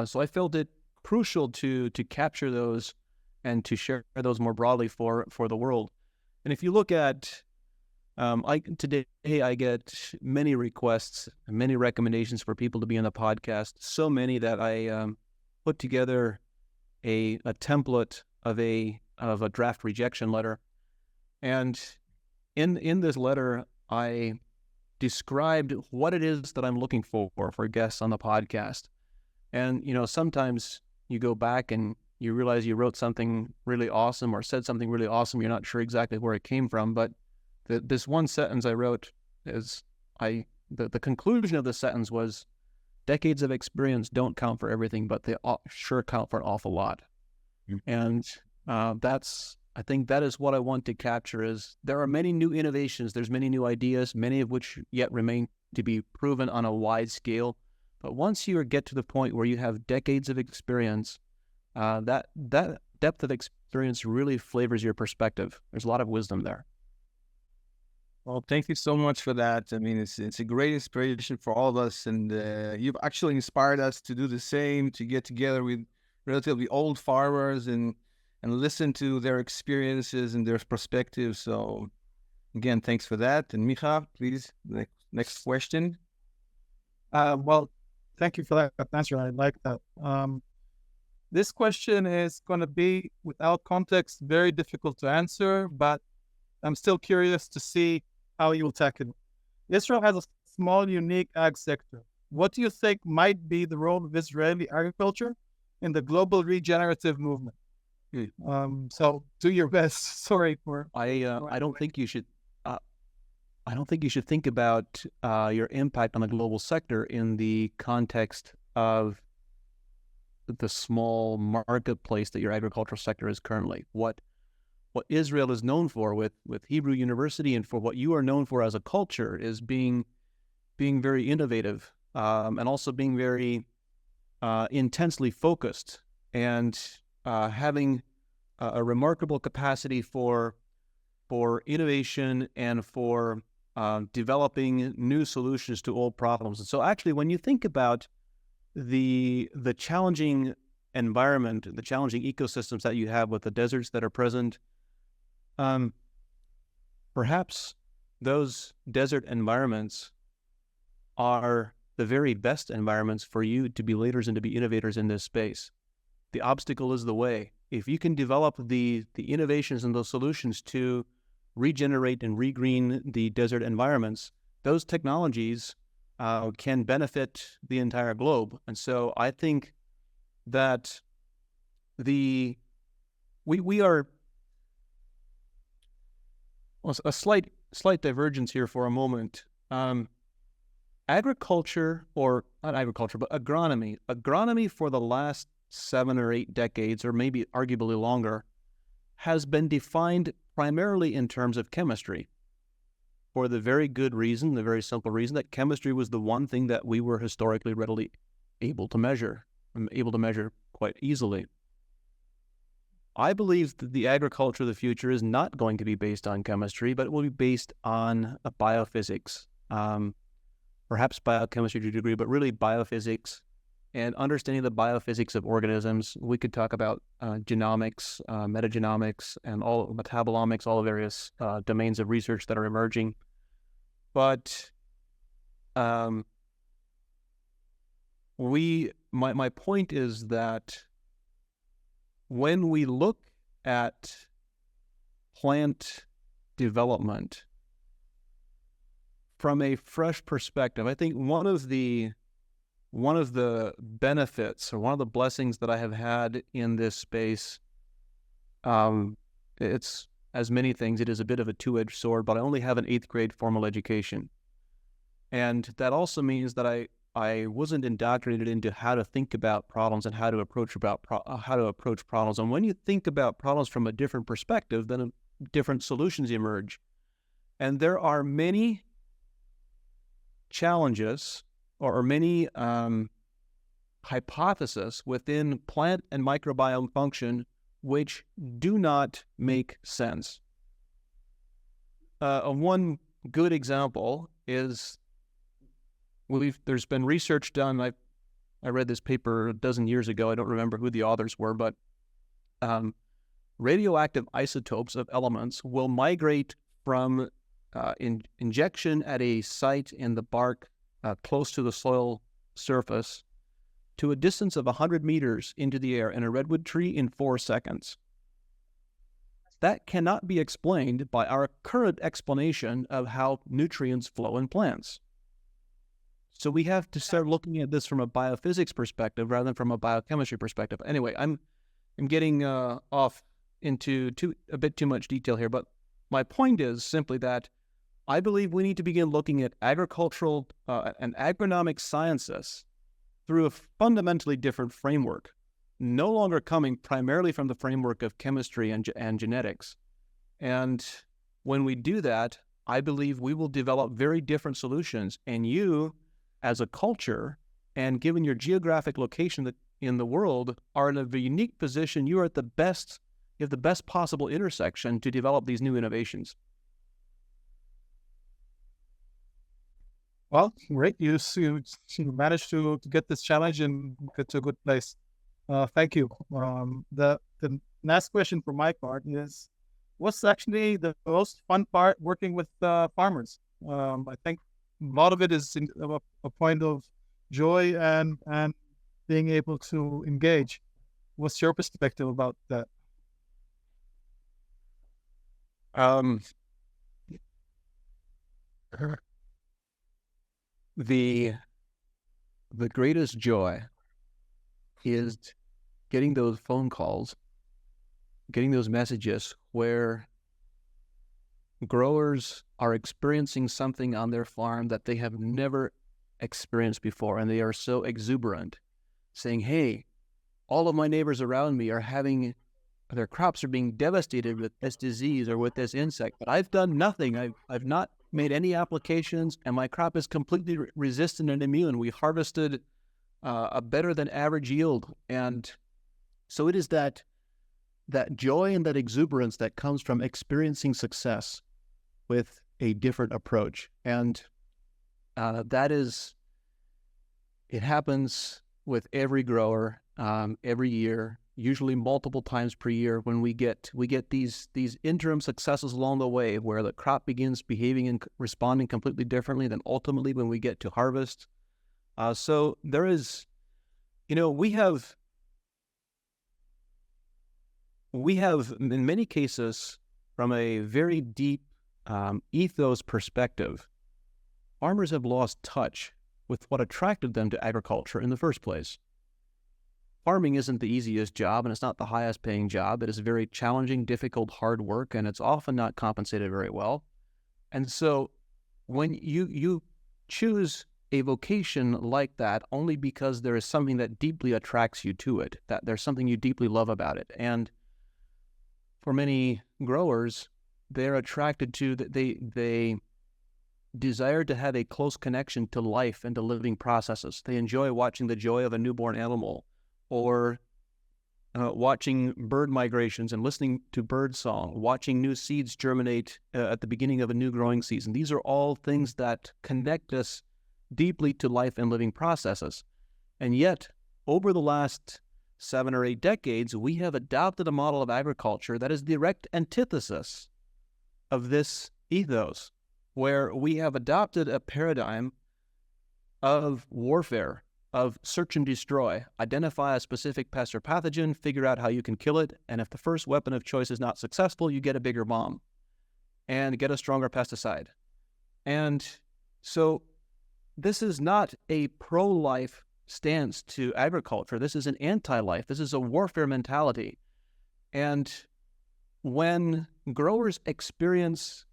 so I felt it crucial to capture those and to share those more broadly for the world. And if you look at today I get many requests, many recommendations for people to be on the podcast, so many that I put together a template of a draft rejection letter. And in this letter, I described what it is that I'm looking for guests on the podcast. And, sometimes you go back and you realize you wrote something really awesome or said something really awesome. You're not sure exactly where it came from, but this one sentence I wrote is, the conclusion of the sentence was, decades of experience don't count for everything, but they sure count for an awful lot. And I think that is what I want to capture, is there are many new innovations, there's many new ideas, many of which yet remain to be proven on a wide scale. But once you get to the point where you have decades of experience, that depth of experience really flavors your perspective. There's a lot of wisdom there. Well, thank you so much for that. I mean, it's a great inspiration for all of us, and you've actually inspired us to do the same, to get together with relatively old farmers and and listen to their experiences and their perspectives. So again, thanks for that. And Micha, please, next question. Well, thank you for that answer. I like that. This question is going to be, without context, very difficult to answer, but I'm still curious to see how you will tackle it. Israel has a small, unique ag sector. What do you think might be the role of Israeli agriculture in the global regenerative movement? So do your best. Sorry for... I don't think you should. I don't think you should think about your impact on the global sector in the context of the small marketplace that your agricultural sector is currently. What Israel is known for with Hebrew University, and for what you are known for as a culture, is being very innovative, and also being very intensely focused, and having a remarkable capacity for innovation and for developing new solutions to old problems. And so actually, when you think about the challenging environment, the challenging ecosystems that you have with the deserts that are present, perhaps those desert environments are the very best environments for you to be leaders and to be innovators in this space. The obstacle is the way. If you can develop the innovations and those solutions to regenerate and regreen the desert environments, those technologies can benefit the entire globe. And so I think that we are a slight divergence here for a moment. Agriculture, or not agriculture, but agronomy for the last 7 or 8 decades, or maybe arguably longer, has been defined primarily in terms of chemistry, for the very good reason, the very simple reason, that chemistry was the one thing that we were historically readily able to measure quite easily. I believe that the agriculture of the future is not going to be based on chemistry, but it will be based on biophysics, perhaps biochemistry to a degree, but really biophysics, and understanding the biophysics of organisms. We could talk about genomics, metagenomics, and all metabolomics, all the various domains of research that are emerging. But my point is that when we look at plant development from a fresh perspective, I think one of the benefits, or one of the blessings that I have had in this space, it's, as many things, it is a bit of a two-edged sword, but I only have an 8th grade formal education. And that also means that I wasn't indoctrinated into how to think about problems and how to approach problems. And when you think about problems from a different perspective, then different solutions emerge. And there are many challenges, or many hypotheses within plant and microbiome function which do not make sense. One good example is, there's been research done. I read this paper a dozen years ago. I don't remember who the authors were, but radioactive isotopes of elements will migrate from injection at a site in the bark close to the soil surface to a distance of 100 meters into the air in a redwood tree in 4 seconds. That cannot be explained by our current explanation of how nutrients flow in plants. So we have to start looking at this from a biophysics perspective rather than from a biochemistry perspective. Anyway, I'm getting off into a bit too much detail here, but my point is simply that I believe we need to begin looking at agricultural and agronomic sciences through a fundamentally different framework, no longer coming primarily from the framework of chemistry and genetics. And when we do that, I believe we will develop very different solutions. And you, as a culture, and given your geographic location in the world, are in a unique position. You are at the best, you have the best possible intersection to develop these new innovations. Well, great. You managed to get this challenge and get to a good place. Thank you. The last question for my part is, what's actually the most fun part working with farmers? I think a lot of it is a point of joy and being able to engage. What's your perspective about that? The greatest joy is getting those phone calls, getting those messages where growers are experiencing something on their farm that they have never experienced before, and they are so exuberant, saying, hey, all of my neighbors around me are having, their crops are being devastated with this disease or with this insect, but I've done nothing. I've not made any applications, and my crop is completely resistant and immune. We harvested a better than average yield. And so it is that joy and that exuberance that comes from experiencing success with a different approach. And it happens with every grower every year, usually multiple times per year, when we get these interim successes along the way where the crop begins behaving and responding completely differently than ultimately when we get to harvest. So there is, we have in many cases, from a very deep ethos perspective, farmers have lost touch with what attracted them to agriculture in the first place. Farming isn't the easiest job, and it's not the highest paying job. It is very challenging, difficult, hard work, and it's often not compensated very well. And so when you choose a vocation like that only because there is something that deeply attracts you to it, that there's something you deeply love about it. And for many growers, they're attracted to that they desire to have a close connection to life and to living processes. They enjoy watching the joy of a newborn animal, or watching bird migrations and listening to bird song, watching new seeds germinate at the beginning of a new growing season. These are all things that connect us deeply to life and living processes. And yet, over the last 7 or 8 decades, we have adopted a model of agriculture that is the direct antithesis of this ethos, where we have adopted a paradigm of warfare, of search and destroy, identify a specific pest or pathogen, figure out how you can kill it, and if the first weapon of choice is not successful, you get a bigger bomb and get a stronger pesticide. And so this is not a pro-life stance to agriculture. This is an anti-life. This is a warfare mentality. And when growers experience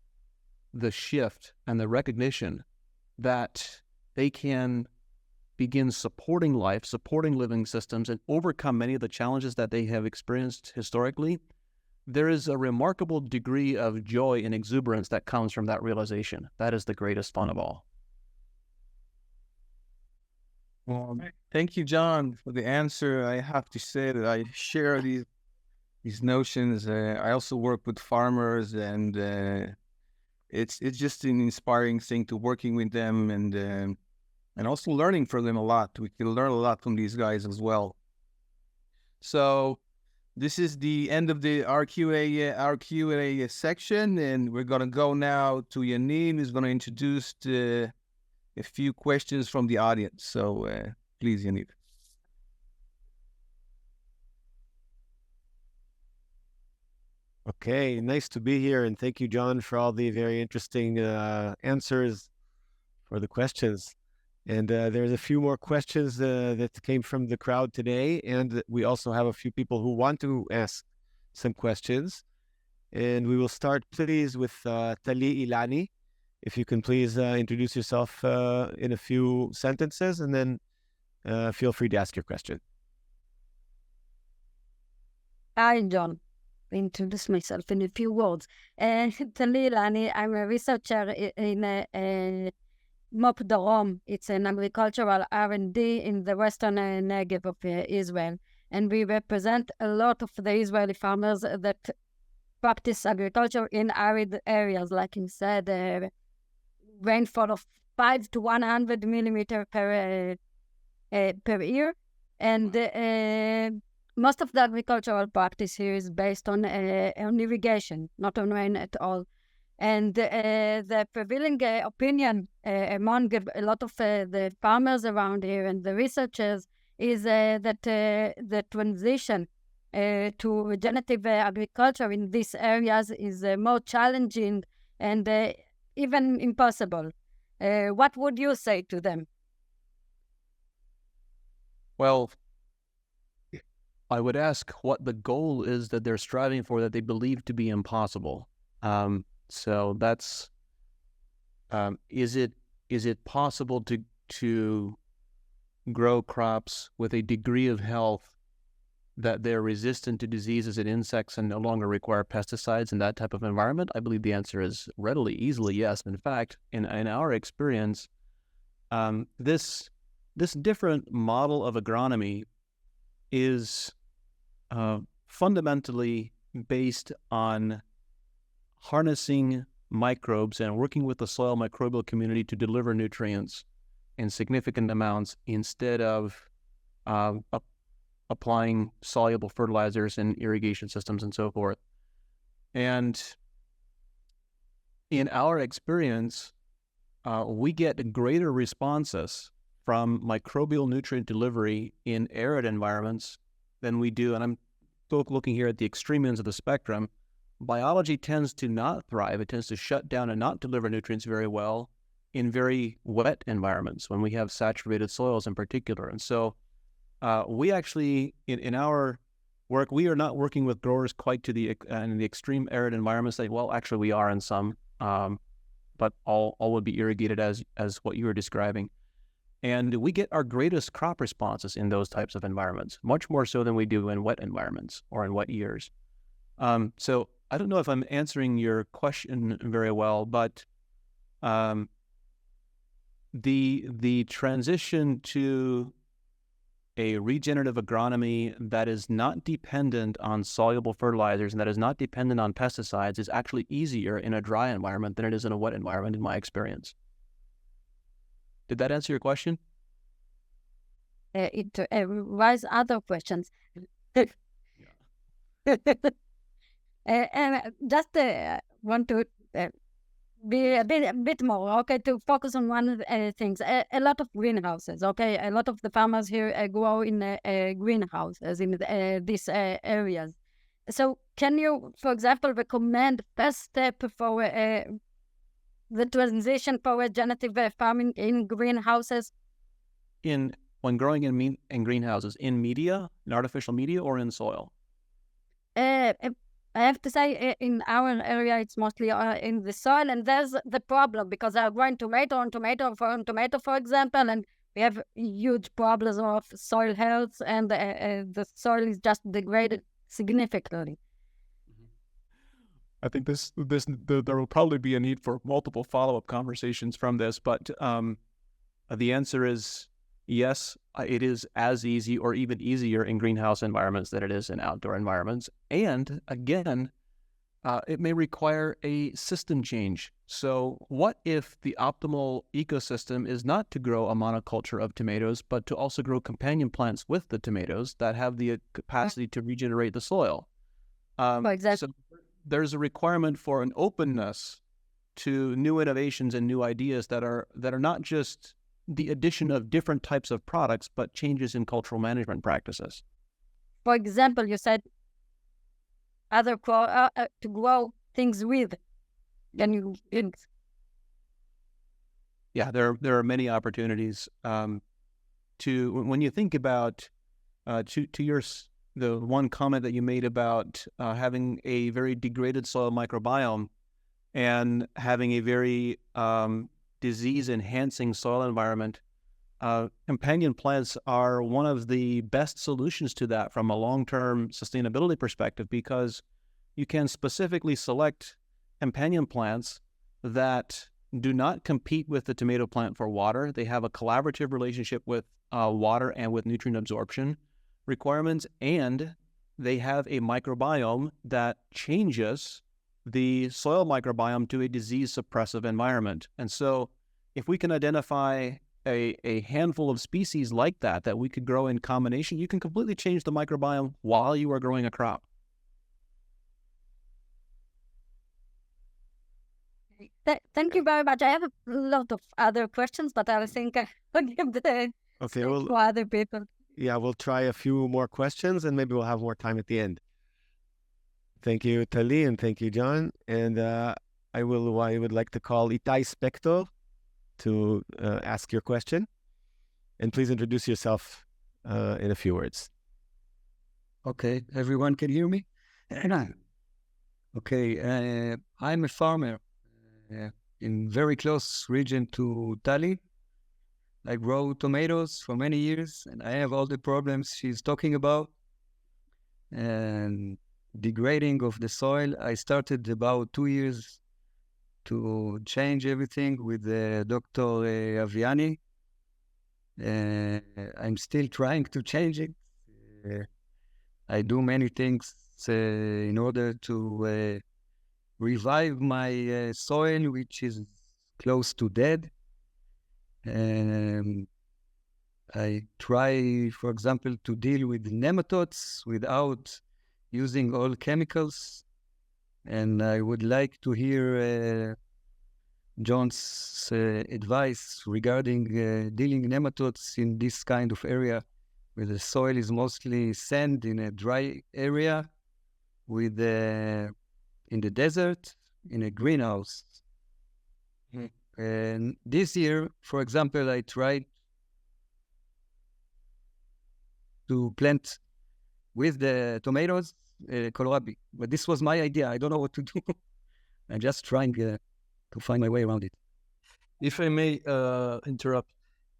the shift and the recognition that they can begin supporting life, supporting living systems, and overcome many of the challenges that they have experienced historically, there is a remarkable degree of joy and exuberance that comes from that realization. That is the greatest fun of all. Well, thank you, John, for the answer. I have to say that I share these notions. I also work with farmers, and it's just an inspiring thing to working with them, and also learning from them a lot. We can learn a lot from these guys as well. So this is the end of our Q&A section, and we're gonna go now to Yaniv, who's gonna introduce a few questions from the audience. So please, Yaniv. Okay, nice to be here, and thank you, John, for all the very interesting answers for the questions. And there's a few more questions that came from the crowd today, and we also have a few people who want to ask some questions. And we will start, please, with Tali Ilani. If you can please introduce yourself in a few sentences, and then feel free to ask your question. Hi, John. Introduce myself in a few words. Tali Ilani, I'm a researcher in MOP Darom. It's an agricultural R&D in the western Negev of Israel. And we represent a lot of the Israeli farmers that practice agriculture in arid areas, like you said, rainfall of 5 to 100 millimeter per year. And most of the agricultural practice here is based on irrigation, not on rain at all. And the prevailing opinion among a lot of the farmers around here and the researchers is that the transition to regenerative agriculture in these areas is more challenging and even impossible. What would you say to them? Well, I would ask what the goal is that they're striving for that they believe to be impossible. So that's, is it possible to grow crops with a degree of health that they're resistant to diseases and insects and no longer require pesticides in that type of environment? I believe the answer is readily, easily yes. In fact, in our experience, this different model of agronomy is fundamentally based on harnessing microbes and working with the soil microbial community to deliver nutrients in significant amounts instead of applying soluble fertilizers and irrigation systems and so forth. And in our experience, we get greater responses from microbial nutrient delivery in arid environments than we do, and I'm looking here at the extreme ends of the spectrum. Biology tends to not thrive. It tends to shut down and not deliver nutrients very well in very wet environments when we have saturated soils in particular. And so we actually, in our work, we are not working with growers quite to the in the extreme arid environments. Well, actually we are in some, but all would be irrigated as what you were describing. And we get our greatest crop responses in those types of environments, much more so than we do in wet environments or in wet years. So I don't know if I'm answering your question very well, but the transition to a regenerative agronomy that is not dependent on soluble fertilizers and that is not dependent on pesticides is actually easier in a dry environment than it is in a wet environment, in my experience. Did that answer your question? It raises other questions. And just want to be a bit more, okay, to focus on one of the things. A lot of greenhouses, okay? A lot of the farmers here grow in greenhouses in these areas. So can you, for example, recommend first step for the transition for regenerative farming in greenhouses? When growing in greenhouses, in media, in artificial media, or in soil? I have to say, in our area, it's mostly in the soil, and there's the problem because they are growing tomato, for example, and we have huge problems of soil health, and the soil is just degraded significantly. I think there will probably be a need for multiple follow-up conversations from this, but the answer is yes, it is as easy or even easier in greenhouse environments than it is in outdoor environments. And again, it may require a system change. So what if the optimal ecosystem is not to grow a monoculture of tomatoes, but to also grow companion plants with the tomatoes that have the capacity to regenerate the soil? Exactly. So there's a requirement for an openness to new innovations and new ideas that are not just the addition of different types of products, but changes in cultural management practices. For example, you said to grow things with. Can you? Yeah, there are many opportunities to when you think about the one comment that you made about having a very degraded soil microbiome and having a very disease-enhancing soil environment. Companion plants are one of the best solutions to that from a long-term sustainability perspective, because you can specifically select companion plants that do not compete with the tomato plant for water. They have a collaborative relationship with water and with nutrient absorption requirements, and they have a microbiome that changes the soil microbiome to a disease-suppressive environment. And so if we can identify a handful of species like that we could grow in combination, you can completely change the microbiome while you are growing a crop. Thank you very much. I have a lot of other questions, but I think I'll give the Okay, to other people. yeah, we'll try a few more questions and maybe we'll have more time at the end. Thank you, Tali, and thank you, John. And I would like to call Itai Spector to ask your question. And please introduce yourself in a few words. Okay, everyone can hear me? Okay, I'm a farmer in very close region to Tali. I grow tomatoes for many years, and I have all the problems she's talking about. And degrading of the soil, I started about 2 years to change everything with Dr. Aviani. I'm still trying to change it. I do many things in order to revive my soil, which is close to dead. I try, for example, to deal with nematodes without using all chemicals. And I would like to hear John's advice regarding dealing nematodes in this kind of area where the soil is mostly sand in a dry area with in the desert in a greenhouse. And this year, for example, I tried to plant with the tomatoes kohlrabi, but this was my idea. I don't know what to do. I'm just trying to find my way around it. If I may interrupt,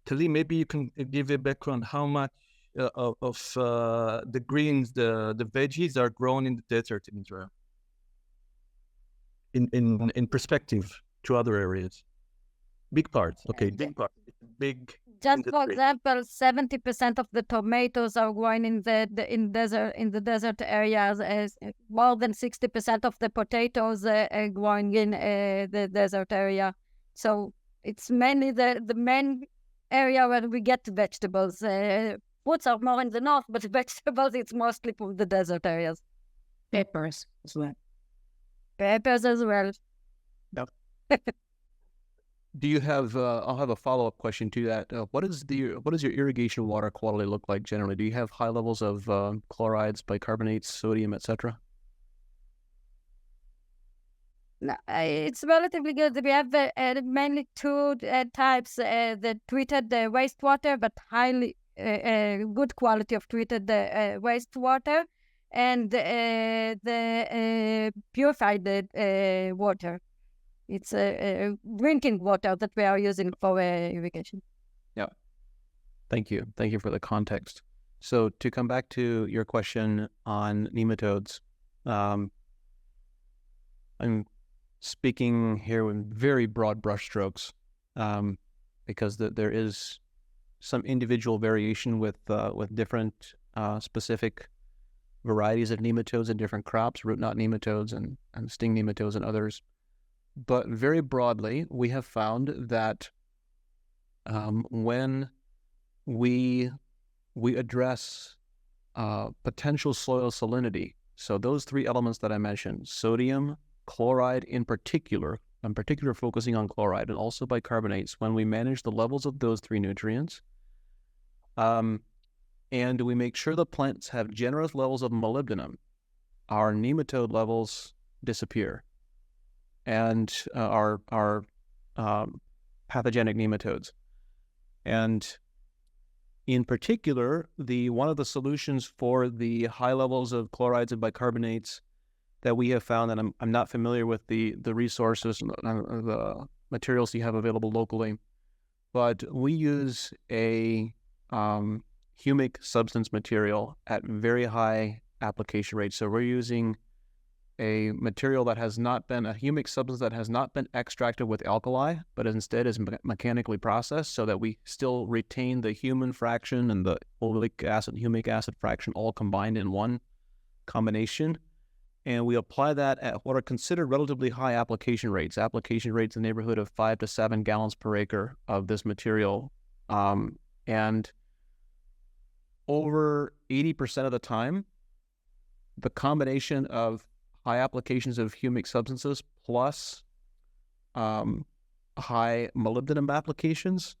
Tali, maybe you can give a background how much of the greens, the veggies are grown in the desert in Israel, in perspective to other areas. Big part, okay, big part, big. Just for example, 70% of the tomatoes are grown in the desert areas. As more than 60% of the potatoes are grown in the desert area. So it's mainly the main area where we get vegetables. Fruits are more in the north, but vegetables it's mostly from the desert areas. Peppers as well. Peppers as well. Yep. Do you have? I'll have a follow-up question to that. What is your irrigation water quality look like generally? Do you have high levels of chlorides, bicarbonates, sodium, etc.? No, it's relatively good. We have mainly two types: the treated wastewater, but highly good quality of treated wastewater, and the purified water. It's drinking water that we are using for irrigation. Yeah. Thank you. Thank you for the context. So to come back to your question on nematodes, I'm speaking here with very broad brushstrokes because there is some individual variation with different specific varieties of nematodes in different crops, root knot nematodes and sting nematodes and others. But very broadly, we have found that when we address potential soil salinity, so those three elements that I mentioned, sodium, chloride in particular, I'm particularly focusing on chloride, and also bicarbonates, when we manage the levels of those three nutrients, and we make sure the plants have generous levels of molybdenum, our nematode levels disappear. And are pathogenic nematodes. And in particular, one of the solutions for the high levels of chlorides and bicarbonates that we have found, and I'm not familiar with the resources, the materials you have available locally, but we use a humic substance material at very high application rates. So we're using a material that has not been, a humic substance that has not been extracted with alkali, but instead is mechanically processed so that we still retain the human fraction and the oleic acid, humic acid fraction all combined in one combination. And we apply that at what are considered relatively high application rates in the neighborhood of 5 to 7 gallons per acre of this material And over 80% of the time, the combination of high applications of humic substances plus high molybdenum applications,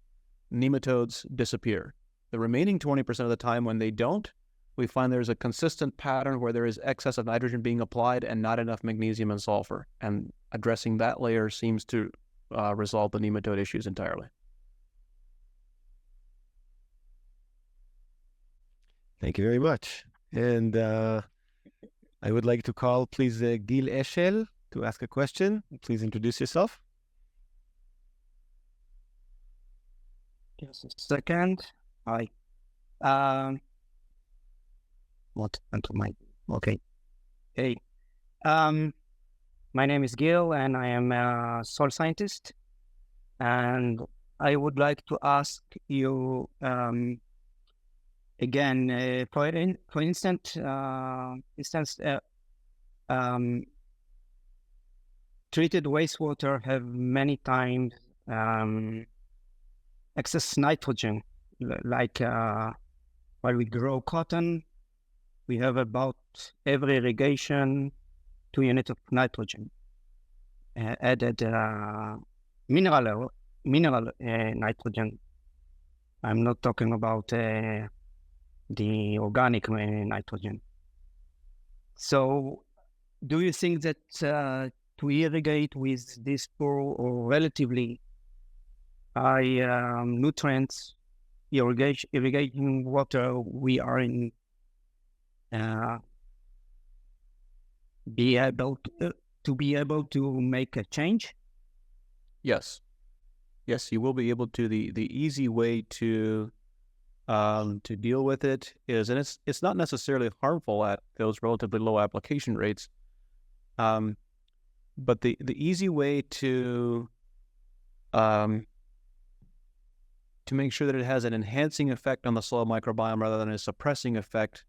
nematodes disappear. The remaining 20% of the time when they don't, we find there's a consistent pattern where there is excess of nitrogen being applied and not enough magnesium and sulfur. And addressing that layer seems to resolve the nematode issues entirely. Thank you very much. And I would like to call, please, Gil Eshel to ask a question. Please introduce yourself. Just a second. Hi. What happened to my... Okay. Hey. My name is Gil, and I am a soil scientist. And I would like to ask you, again, for instance, treated wastewater have many times excess nitrogen. Like while we grow cotton, we have about every irrigation 2 units of nitrogen added, mineral nitrogen. I'm not talking about the organic nitrogen. So do you think that to irrigate with this poor or relatively high nutrients irrigating water, we are in be able to make a change? Yes. Yes, you will be able to. The easy way to deal with it is, and it's not necessarily harmful at those relatively low application rates, but the easy way to make sure that it has an enhancing effect on the soil microbiome rather than a suppressing effect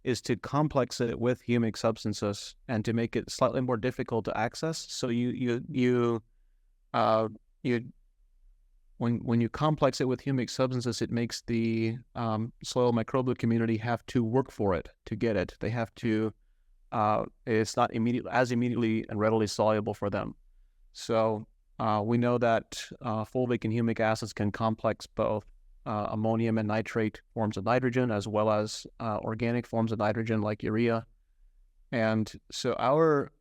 is to complex it with humic substances and to make it slightly more difficult to access. So when you complex it with humic substances, it makes the soil microbial community have to work for it to get it. They have to. It's not immediately and readily soluble for them. So we know that fulvic and humic acids can complex both ammonium and nitrate forms of nitrogen, as well as organic forms of nitrogen like urea. And so our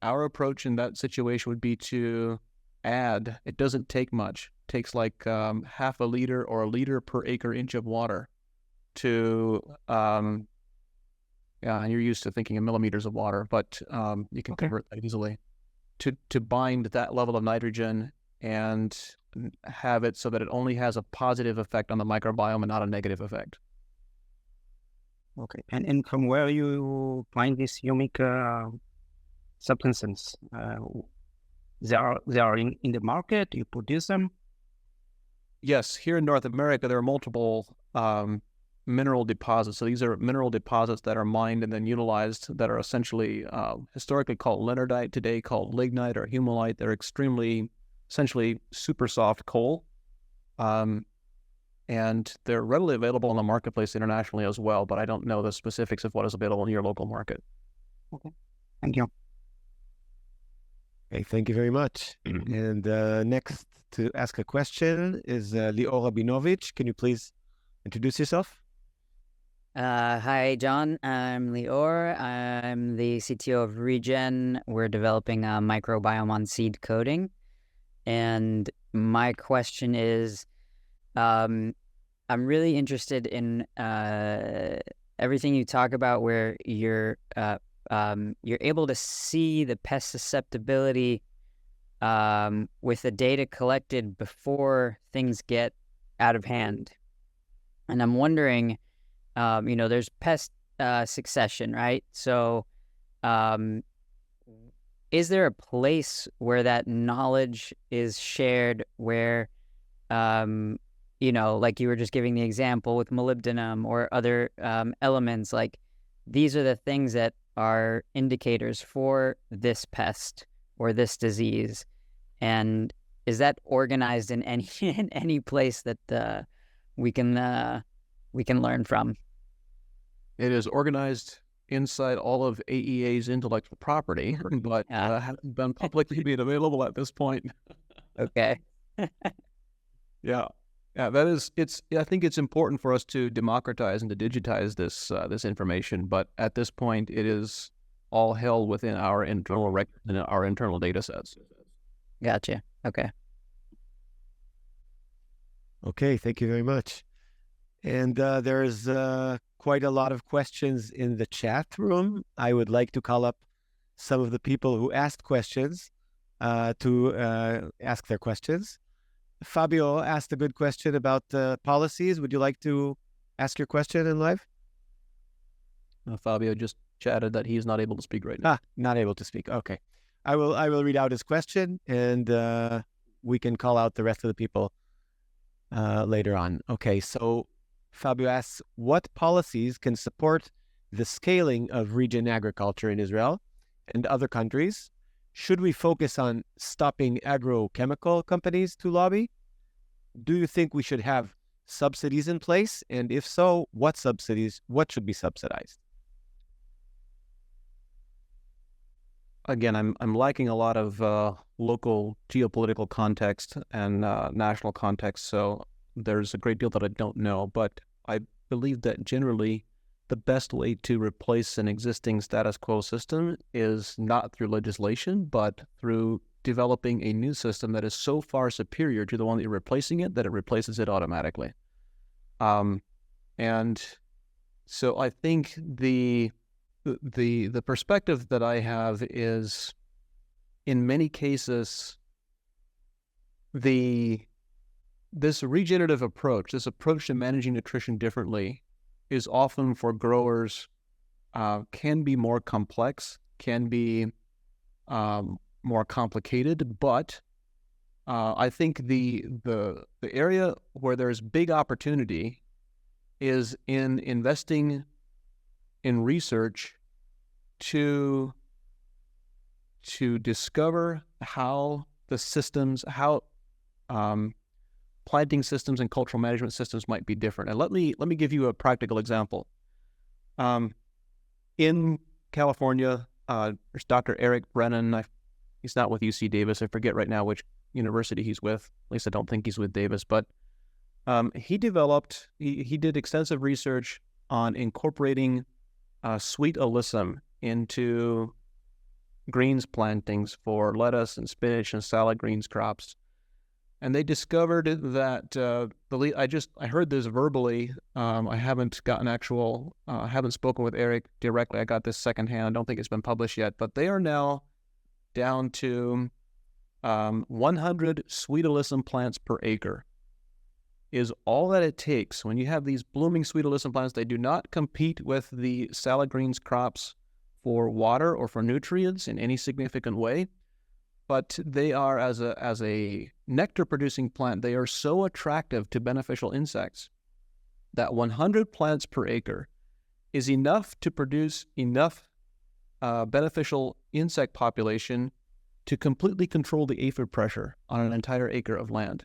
approach in that situation would be to add. It doesn't take much. It takes like half a liter or a liter per acre inch of water to and you're used to thinking in millimeters of water, but you can convert that easily to bind that level of nitrogen and have it so that it only has a positive effect on the microbiome and not a negative effect. Okay. And from where you find these humic substances? They are in the market? You produce them? Yes, here in North America, there are multiple mineral deposits. So these are mineral deposits that are mined and then utilized that are essentially historically called leonardite, today called lignite or humulite. They're essentially super soft coal. And they're readily available in the marketplace internationally as well, but I don't know the specifics of what is available in your local market. Okay, thank you. Okay, thank you very much. And next to ask a question is Lior Rabinovich. Can you please introduce yourself? Hi, John. I'm Lior. I'm the CTO of Regen. We're developing a microbiome on seed coating. And my question is, I'm really interested in everything you talk about where you're able to see the pest susceptibility with the data collected before things get out of hand. And I'm wondering, there's pest succession, right? So is there a place where that knowledge is shared where, like you were just giving the example with molybdenum or other elements, like these are the things that are indicators for this pest or this disease. And is that organized in any in any place that we can learn from? It is organized inside all of AEA's intellectual property, but hasn't been publicly made available at this point. Okay. Yeah, that is. I think it's important for us to democratize and to digitize this information, but at this point, it is all held within our internal records and our internal data sets. Gotcha. Okay. Okay, thank you very much. And there's quite a lot of questions in the chat room. I would like to call up some of the people who asked questions to ask their questions. Fabio asked a good question about policies. Would you like to ask your question in live? Fabio just chatted that he's not able to speak right now. Not able to speak. Okay. I will read out his question, and we can call out the rest of the people later on. Okay, so Fabio asks, what policies can support the scaling of regen agriculture in Israel and other countries? Should we focus on stopping agrochemical companies to lobby? Do you think we should have subsidies in place? And if so, what subsidies? What should be subsidized? Again, I'm lacking a lot of local geopolitical context and national context, so there's a great deal that I don't know. But I believe that generally the best way to replace an existing status quo system is not through legislation, but through developing a new system that is so far superior to the one that you're replacing it that it replaces it automatically. And so I think the perspective that I have is, in many cases, this regenerative approach, this approach to managing nutrition differently, is often for growers can be more complex, can be more complicated, but I think the area where there's big opportunity is in investing in research to discover how the systems, how planting systems and cultural management systems might be different. And let me give you a practical example. In California, there's Dr. Eric Brennan. He's not with UC Davis. I forget right now which university he's with. At least I don't think he's with Davis. But he did extensive research on incorporating sweet alyssum into greens plantings for lettuce and spinach and salad greens crops. And they discovered that I heard this verbally. I haven't haven't spoken with Eric directly. I got this secondhand. I don't think it's been published yet, but they are now down to 100 sweet alyssum plants per acre is all that it takes. When you have these blooming sweet alyssum plants, they do not compete with the salad greens crops for water or for nutrients in any significant way. But they are, as a nectar-producing plant, they are so attractive to beneficial insects that 100 plants per acre is enough to produce enough beneficial insect population to completely control the aphid pressure on an entire acre of land.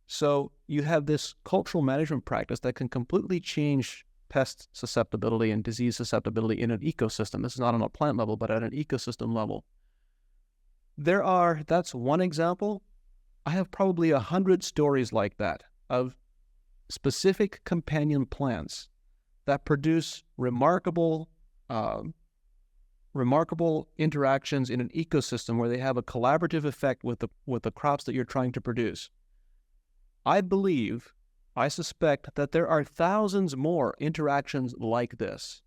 So you have this cultural management practice that can completely change pest susceptibility and disease susceptibility in an ecosystem. This is not on a plant level, but at an ecosystem level. That's one example. I have probably 100 stories like that of specific companion plants that produce remarkable interactions in an ecosystem where they have a collaborative effect with the crops that you're trying to produce. I suspect that there are thousands more interactions like this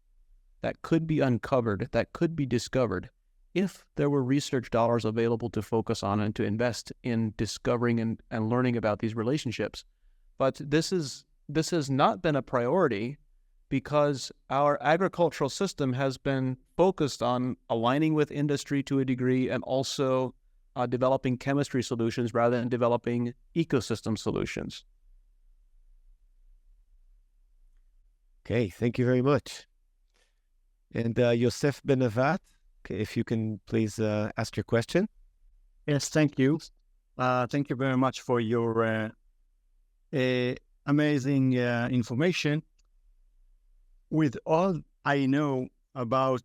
that could be uncovered, that could be discovered, if there were research dollars available to focus on and to invest in discovering and learning about these relationships. But this has not been a priority because our agricultural system has been focused on aligning with industry to a degree and also developing chemistry solutions rather than developing ecosystem solutions. Okay, thank you very much. And Yosef Benavat, if you can please ask your question. Yes, thank you. Thank you very much for your amazing information. With all I know about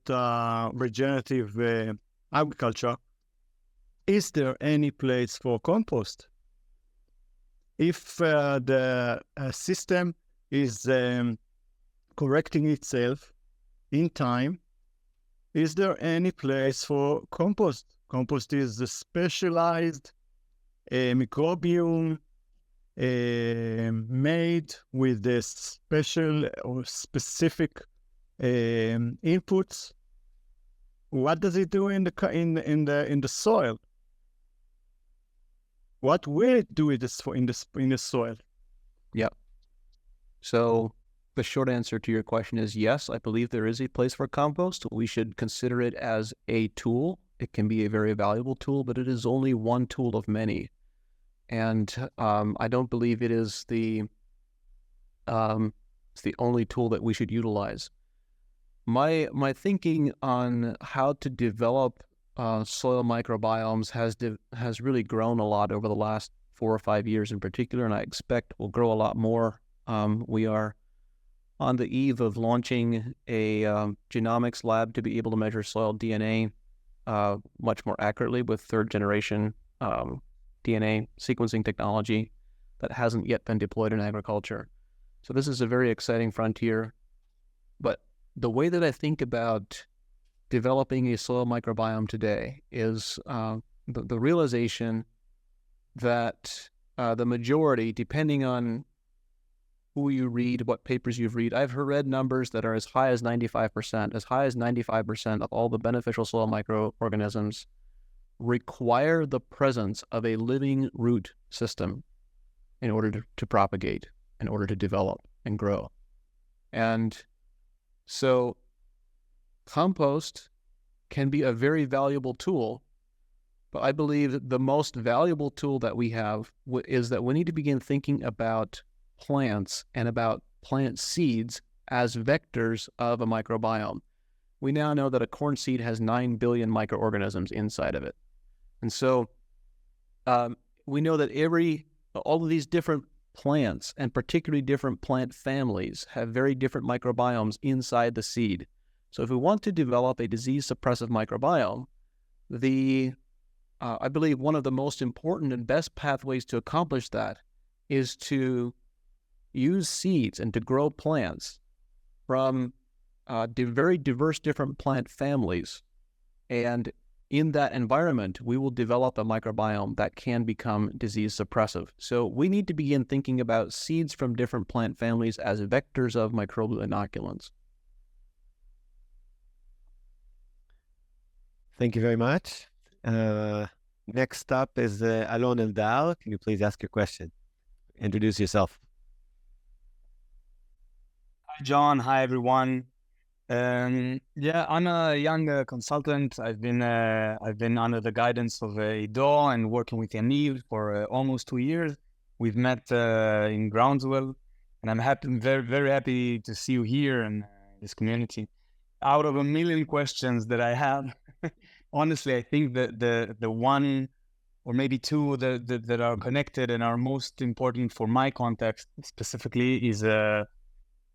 regenerative agriculture, is there any place for compost? If the system is correcting itself in time, is there any place for compost? Compost is a specialized microbiome made with the special or specific inputs. What does it do in the soil? What will it do in the soil? Yep. So the short answer to your question is yes, I believe there is a place for compost. We should consider it as a tool. It can be a very valuable tool, but it is only one tool of many. And I don't believe it is it's the only tool that we should utilize. My thinking on how to develop soil microbiomes has really grown a lot over the last 4 or 5 years in particular, and I expect will grow a lot more. We are on the eve of launching a genomics lab to be able to measure soil DNA much more accurately with third-generation DNA sequencing technology that hasn't yet been deployed in agriculture. So this is a very exciting frontier. But the way that I think about developing a soil microbiome today is the realization that the majority, depending on who you read, what papers you've read, I've read numbers that are as high as 95%. As high as 95% of all the beneficial soil microorganisms require the presence of a living root system in order to propagate, in order to develop and grow. And so compost can be a very valuable tool, but I believe that the most valuable tool that we have is that we need to begin thinking about plants and about plant seeds as vectors of a microbiome. We now know that a corn seed has 9 billion microorganisms inside of it. And so we know that all of these different plants, and particularly different plant families, have very different microbiomes inside the seed. So if we want to develop a disease-suppressive microbiome, I believe one of the most important and best pathways to accomplish that is to use seeds and to grow plants from very diverse different plant families. And in that environment, we will develop a microbiome that can become disease suppressive. So we need to begin thinking about seeds from different plant families as vectors of microbial inoculants. Thank you very much. Next up is Alon Eldar. Can you please ask your question? Introduce yourself. Hi, John. Hi, everyone. Yeah, I'm a young consultant. I've been under the guidance of Ido and working with Yaniv for almost 2 years. We've met in Groundswell, and I'm very, very happy to see you here in this community. Out of a million questions that I have, honestly, I think that the one or maybe two that are connected and are most important for my context specifically is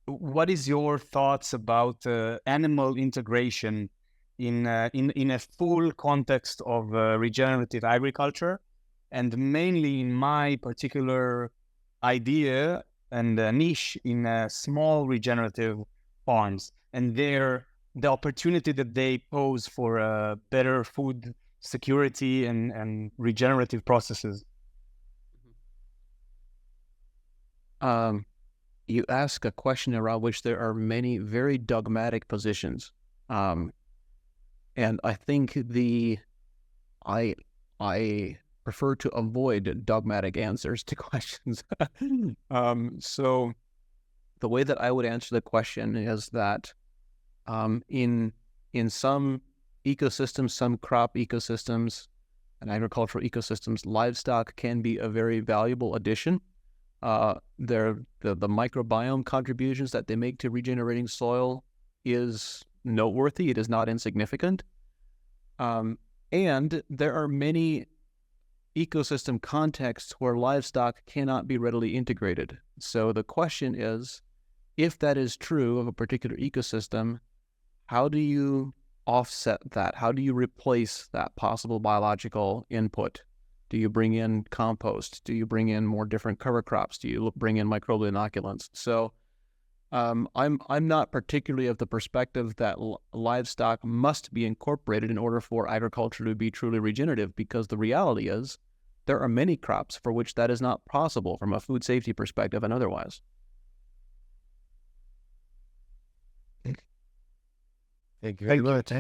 what is your thoughts about animal integration in a full context of regenerative agriculture, and mainly in my particular idea and niche in small regenerative farms, and the opportunity that they pose for better food security and regenerative processes? You ask a question around which there are many very dogmatic positions. And I think I prefer to avoid dogmatic answers to questions. So the way that I would answer the question is that in some ecosystems, some crop ecosystems and agricultural ecosystems, livestock can be a very valuable addition. The microbiome contributions that they make to regenerating soil is noteworthy. It is not insignificant. And there are many ecosystem contexts where livestock cannot be readily integrated. So the question is, if that is true of a particular ecosystem, how do you offset that? How do you replace that possible biological input? Do you bring in compost? Do you bring in more different cover crops? Do you bring in microbial inoculants? So I'm not particularly of the perspective that livestock must be incorporated in order for agriculture to be truly regenerative, because the reality is there are many crops for which that is not possible from a food safety perspective and otherwise. Thank you very much.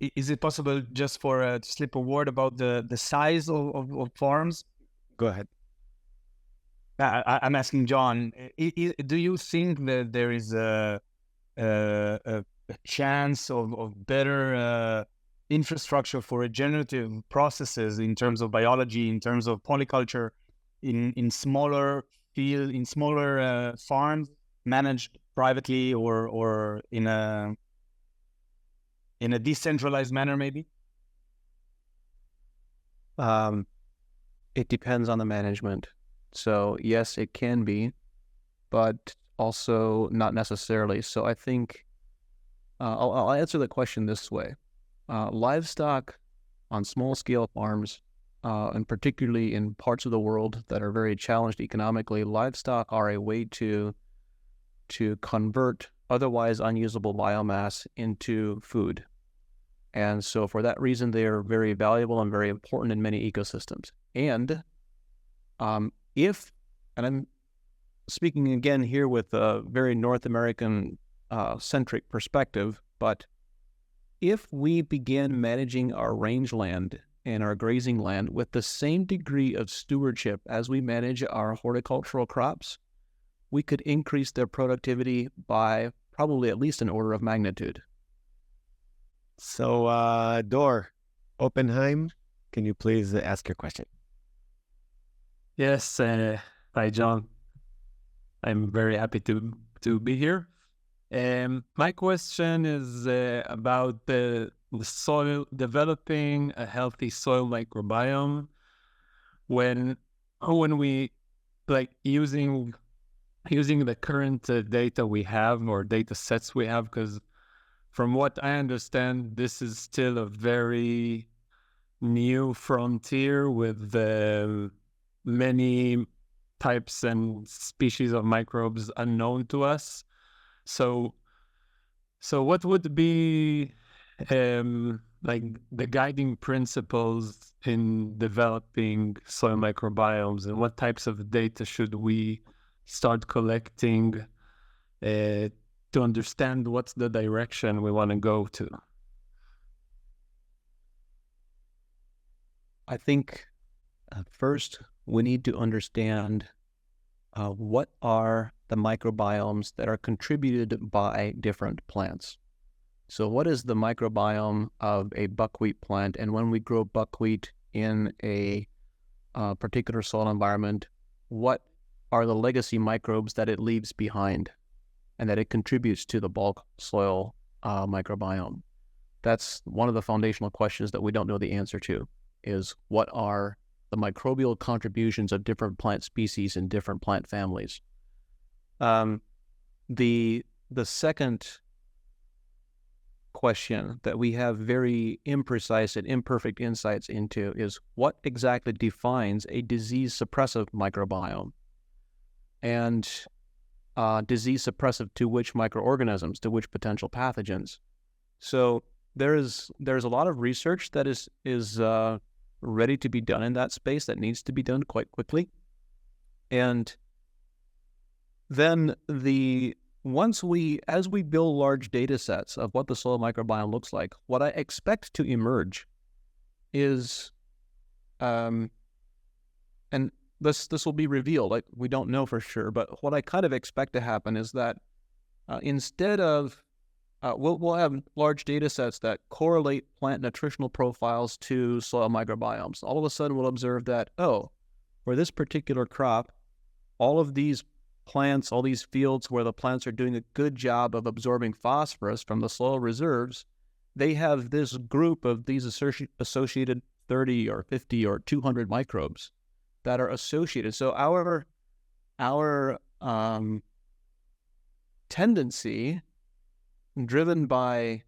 Is it possible just for to slip a word about the size of farms? Go ahead. I'm asking John. Do you think that there is a chance of better infrastructure for regenerative processes in terms of biology, in terms of polyculture, in smaller farms managed privately or in a decentralized manner, maybe? It depends on the management. So yes, it can be, but also not necessarily. So I think I'll answer the question this way. Livestock on small-scale farms, and particularly in parts of the world that are very challenged economically, livestock are a way to convert otherwise unusable biomass into food. And so for that reason, they are very valuable and very important in many ecosystems. And and I'm speaking again here with a very North American centric perspective, but if we begin managing our rangeland and our grazing land with the same degree of stewardship as we manage our horticultural crops, we could increase their productivity by probably at least an order of magnitude. So, Dor Oppenheim, can you please ask your question? Yes, hi John. I'm very happy to be here. My question is about the soil, developing a healthy soil microbiome. When we like using the current data we have or data sets we have, because from what I understand, this is still a very new frontier with many types and species of microbes unknown to us. So what would be like the guiding principles in developing soil microbiomes, and what types of data should we start collecting to understand what's the direction we want to go to? I think first we need to understand what are the microbiomes that are contributed by different plants. So what is the microbiome of a buckwheat plant? And when we grow buckwheat in a particular soil environment, what are the legacy microbes that it leaves behind and that it contributes to the bulk soil microbiome? That's one of the foundational questions that we don't know the answer to, is what are the microbial contributions of different plant species and different plant families. The second question that we have very imprecise and imperfect insights into is what exactly defines a disease suppressive microbiome, and disease suppressive to which microorganisms, to which potential pathogens. So there's a lot of research that is ready to be done in that space, that needs to be done quite quickly. And then as we build large data sets of what the soil microbiome looks like, what I expect to emerge is, and this will be revealed, like we don't know for sure, but what I kind of expect to happen is that instead of we'll have large data sets that correlate plant nutritional profiles to soil microbiomes. All of a sudden, we'll observe that, for this particular crop, all of these plants, all these fields where the plants are doing a good job of absorbing phosphorus from the soil reserves, they have this group of these associated 30 or 50 or 200 microbes that are associated. So our tendency, driven by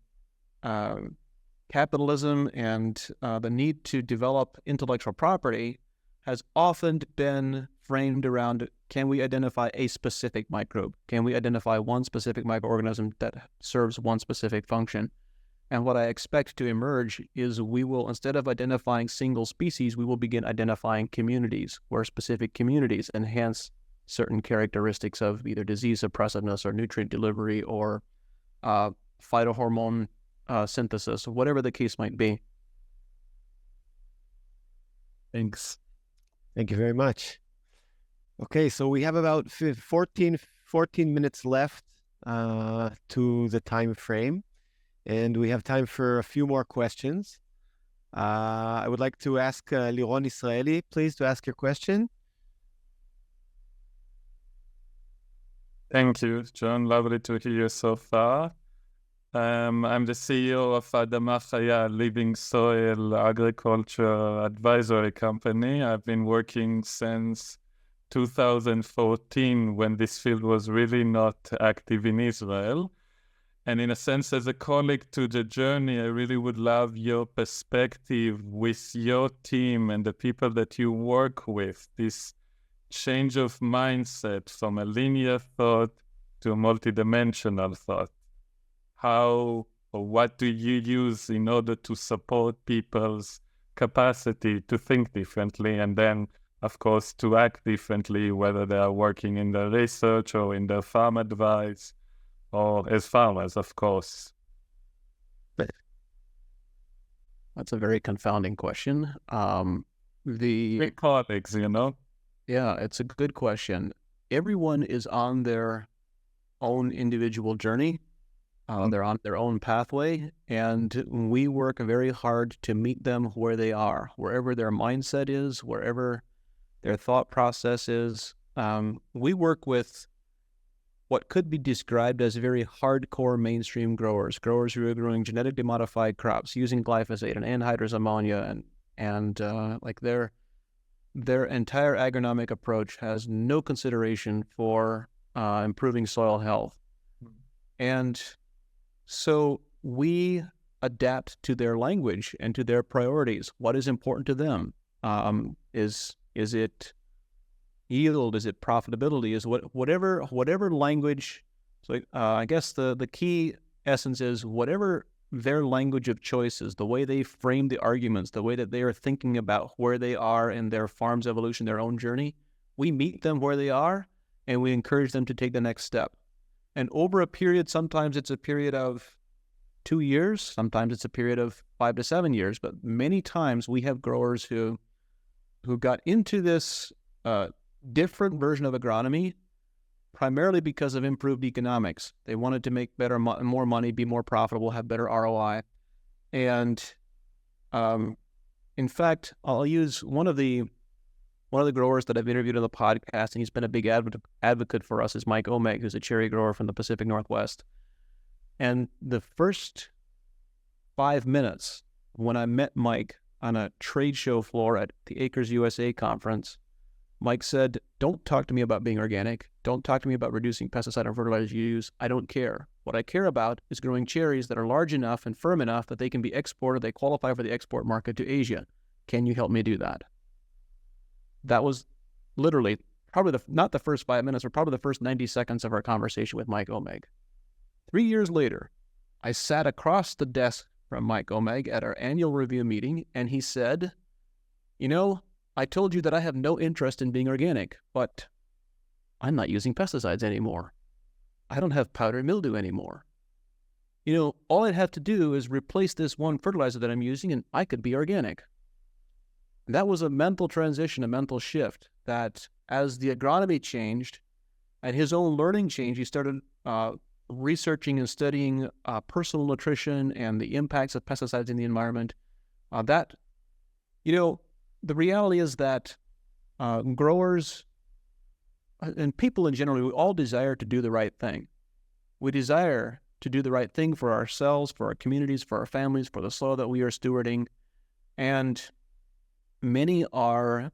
capitalism and the need to develop intellectual property, has often been framed around, can we identify a specific microbe? Can we identify one specific microorganism that serves one specific function? And what I expect to emerge is we will, instead of identifying single species, we will begin identifying communities, where specific communities enhance certain characteristics of either disease suppressiveness or nutrient delivery or phytohormone synthesis, or whatever the case might be. Thanks. Thank you very much. Okay, so we have about 14 minutes left to the time frame, and we have time for a few more questions. I would like to ask Liron Israeli, please, to ask your question. Thank you, John. Lovely to hear you so far. I'm the CEO of Adama Chaya, Living Soil Agriculture Advisory Company. I've been working since 2014, when this field was really not active in Israel. And in a sense, as a colleague to the journey, I really would love your perspective with your team and the people that you work with, this change of mindset from a linear thought to a multidimensional thought. How or what do you use in order to support people's capacity to think differently, and then, of course, to act differently, whether they are working in the research or in the farm advice, or as farmers, of course? That's a very confounding question. We're colleagues, you know? Yeah, it's a good question. Everyone is on their own individual journey. They're on their own pathway, and we work very hard to meet them where they are, wherever their mindset is, wherever their thought process is. We work with what could be described as very hardcore mainstream growers who are growing genetically modified crops using glyphosate and anhydrous ammonia, and like their entire agronomic approach has no consideration for improving soil health. And so we adapt to their language and to their priorities. What is important to them? Is it yield? Is it profitability? Is whatever language? So I guess the key essence is whatever their language of choice is, the way they frame the arguments, the way that they are thinking about where they are in their farm's evolution, their own journey. We meet them where they are, and we encourage them to take the next step. And over a period, sometimes it's a period of 2 years, sometimes it's a period of 5 to 7 years, but many times we have growers who got into this different version of agronomy primarily because of improved economics. They wanted to make more money, be more profitable, have better ROI. And in fact, I'll use one of the growers that I've interviewed on the podcast, and he's been a big advocate for us, is Mike Omeg, who's a cherry grower from the Pacific Northwest. And the first 5 minutes when I met Mike on a trade show floor at the Acres USA conference, Mike said, "Don't talk to me about being organic. Don't talk to me about reducing pesticide and fertilizer use. I don't care. What I care about is growing cherries that are large enough and firm enough that they can be exported, they qualify for the export market to Asia. Can you help me do that?" That was literally probably not the first 5 minutes, but probably the first 90 seconds of our conversation with Mike Omeg. 3 years later, I sat across the desk from Mike Omeg at our annual review meeting, and he said, "You know, I told you that I have no interest in being organic, but I'm not using pesticides anymore. I don't have powdery mildew anymore. You know, all I'd have to do is replace this one fertilizer that I'm using, and I could be organic." And that was a mental transition, a mental shift, that as the agronomy changed and his own learning changed, he started researching and studying personal nutrition and the impacts of pesticides in the environment. The reality is that growers and people in general, we all desire to do the right thing. We desire to do the right thing for ourselves, for our communities, for our families, for the soil that we are stewarding. And many are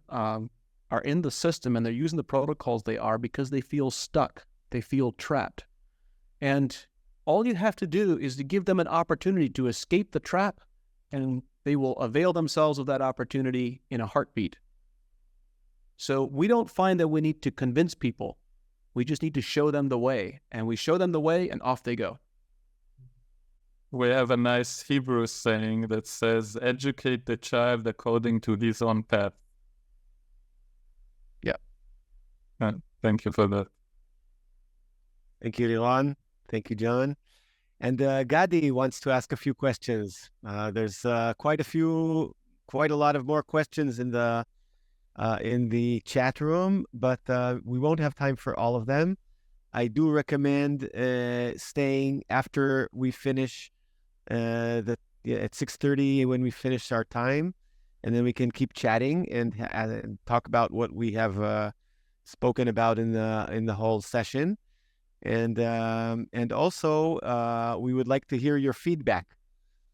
in the system and they're using the protocols they are because they feel stuck, they feel trapped. And all you have to do is to give them an opportunity to escape the trap, and they will avail themselves of that opportunity in a heartbeat. So we don't find that we need to convince people. We just need to show them the way, and we show them the way and off they go. We have a nice Hebrew saying that says, educate the child according to his own path. Yeah. Thank you for that. Thank you, Liran. Thank you, John. And Gadi wants to ask a few questions. There's quite a lot of more questions in the chat room, but we won't have time for all of them. I do recommend staying after we finish at 6:30 when we finish our time, and then we can keep chatting and talk about what we have spoken about in the whole session. And also we would like to hear your feedback.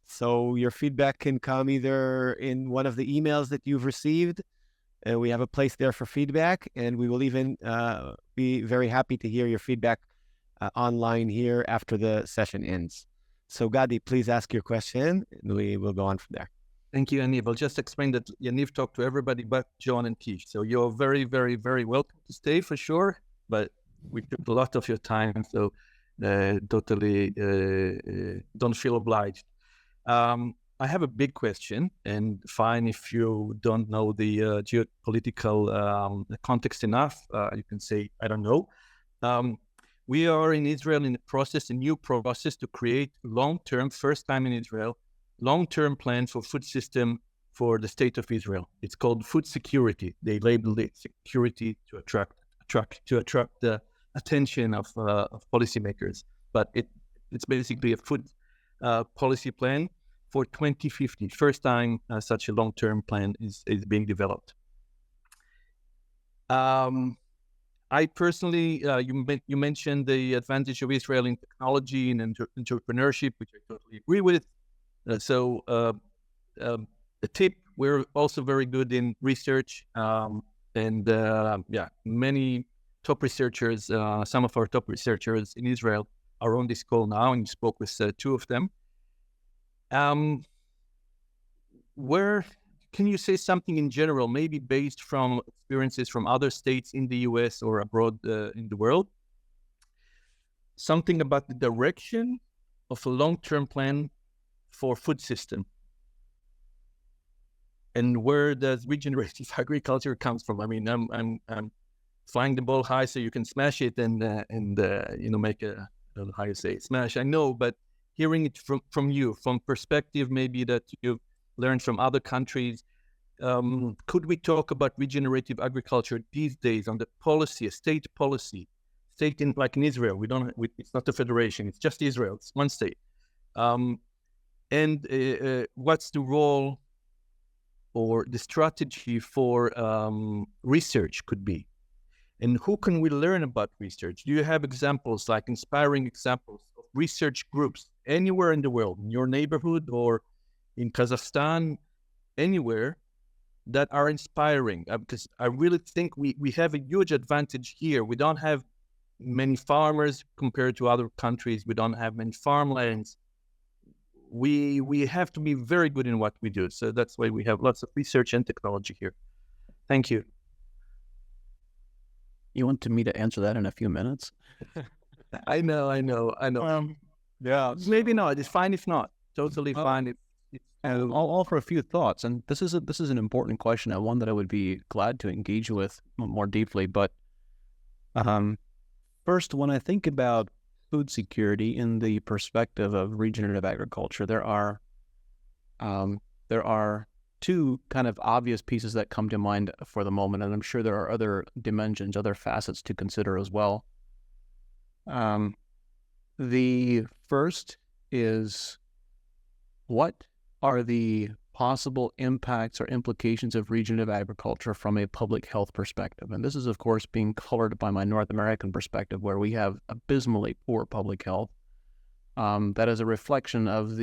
So your feedback can come either in one of the emails that you've received. We have a place there for feedback, and we will even be very happy to hear your feedback online here after the session ends. So Gadi, please ask your question, and we will go on from there. Thank you, Yaniv. I'll just explain that Yaniv talked to everybody but John and Kish. So you're very, very, very welcome to stay for sure, but we took a lot of your time, so totally don't feel obliged. I have a big question, and fine if you don't know the geopolitical context enough, you can say, I don't know. We are in Israel in a new process to create long-term, first time in Israel, long-term plan for food system for the state of Israel. It's called food security. They labeled it security to attract the attention of policymakers. But it's basically a food policy plan for 2050. First time such a long-term plan is being developed. I personally, you mentioned the advantage of Israel in technology and entrepreneurship, which I totally agree with. So a tip, we're also very good in research, many top researchers, some of our top researchers in Israel are on this call now, and you spoke with two of them. Where can you say something in general, maybe based from experiences from other states in the US or abroad in the world, something about the direction of a long-term plan for food system, and where does regenerative agriculture comes from? I mean, I'm flying the ball high so you can smash it and make a, I don't know how you say it, smash. I know, but hearing it from you, from perspective maybe that you've learned from other countries, could we talk about regenerative agriculture these days on the policy, a state policy, like in Israel? It's not a federation, it's just Israel, it's one state. And what's the role or the strategy for research could be? And who can we learn about research? Do you have examples, like inspiring examples of research groups anywhere in the world, in your neighborhood or in Kazakhstan, anywhere, that are inspiring? Because I really think we have a huge advantage here. We don't have many farmers compared to other countries. We don't have many farmlands. We have to be very good in what we do. So that's why we have lots of research and technology here. Thank you. You want me to answer that in a few minutes? I know. Yeah. Maybe not. It's fine if not. Totally fine. I'll offer a few thoughts, and this is an important question, and one that I would be glad to engage with more deeply. But first, when I think about food security in the perspective of regenerative agriculture, there are two kind of obvious pieces that come to mind for the moment, and I'm sure there are other dimensions, other facets to consider as well. The first is, what are the possible impacts or implications of regenerative agriculture from a public health perspective? And this is, of course, being colored by my North American perspective, where we have abysmally poor public health. That is a reflection of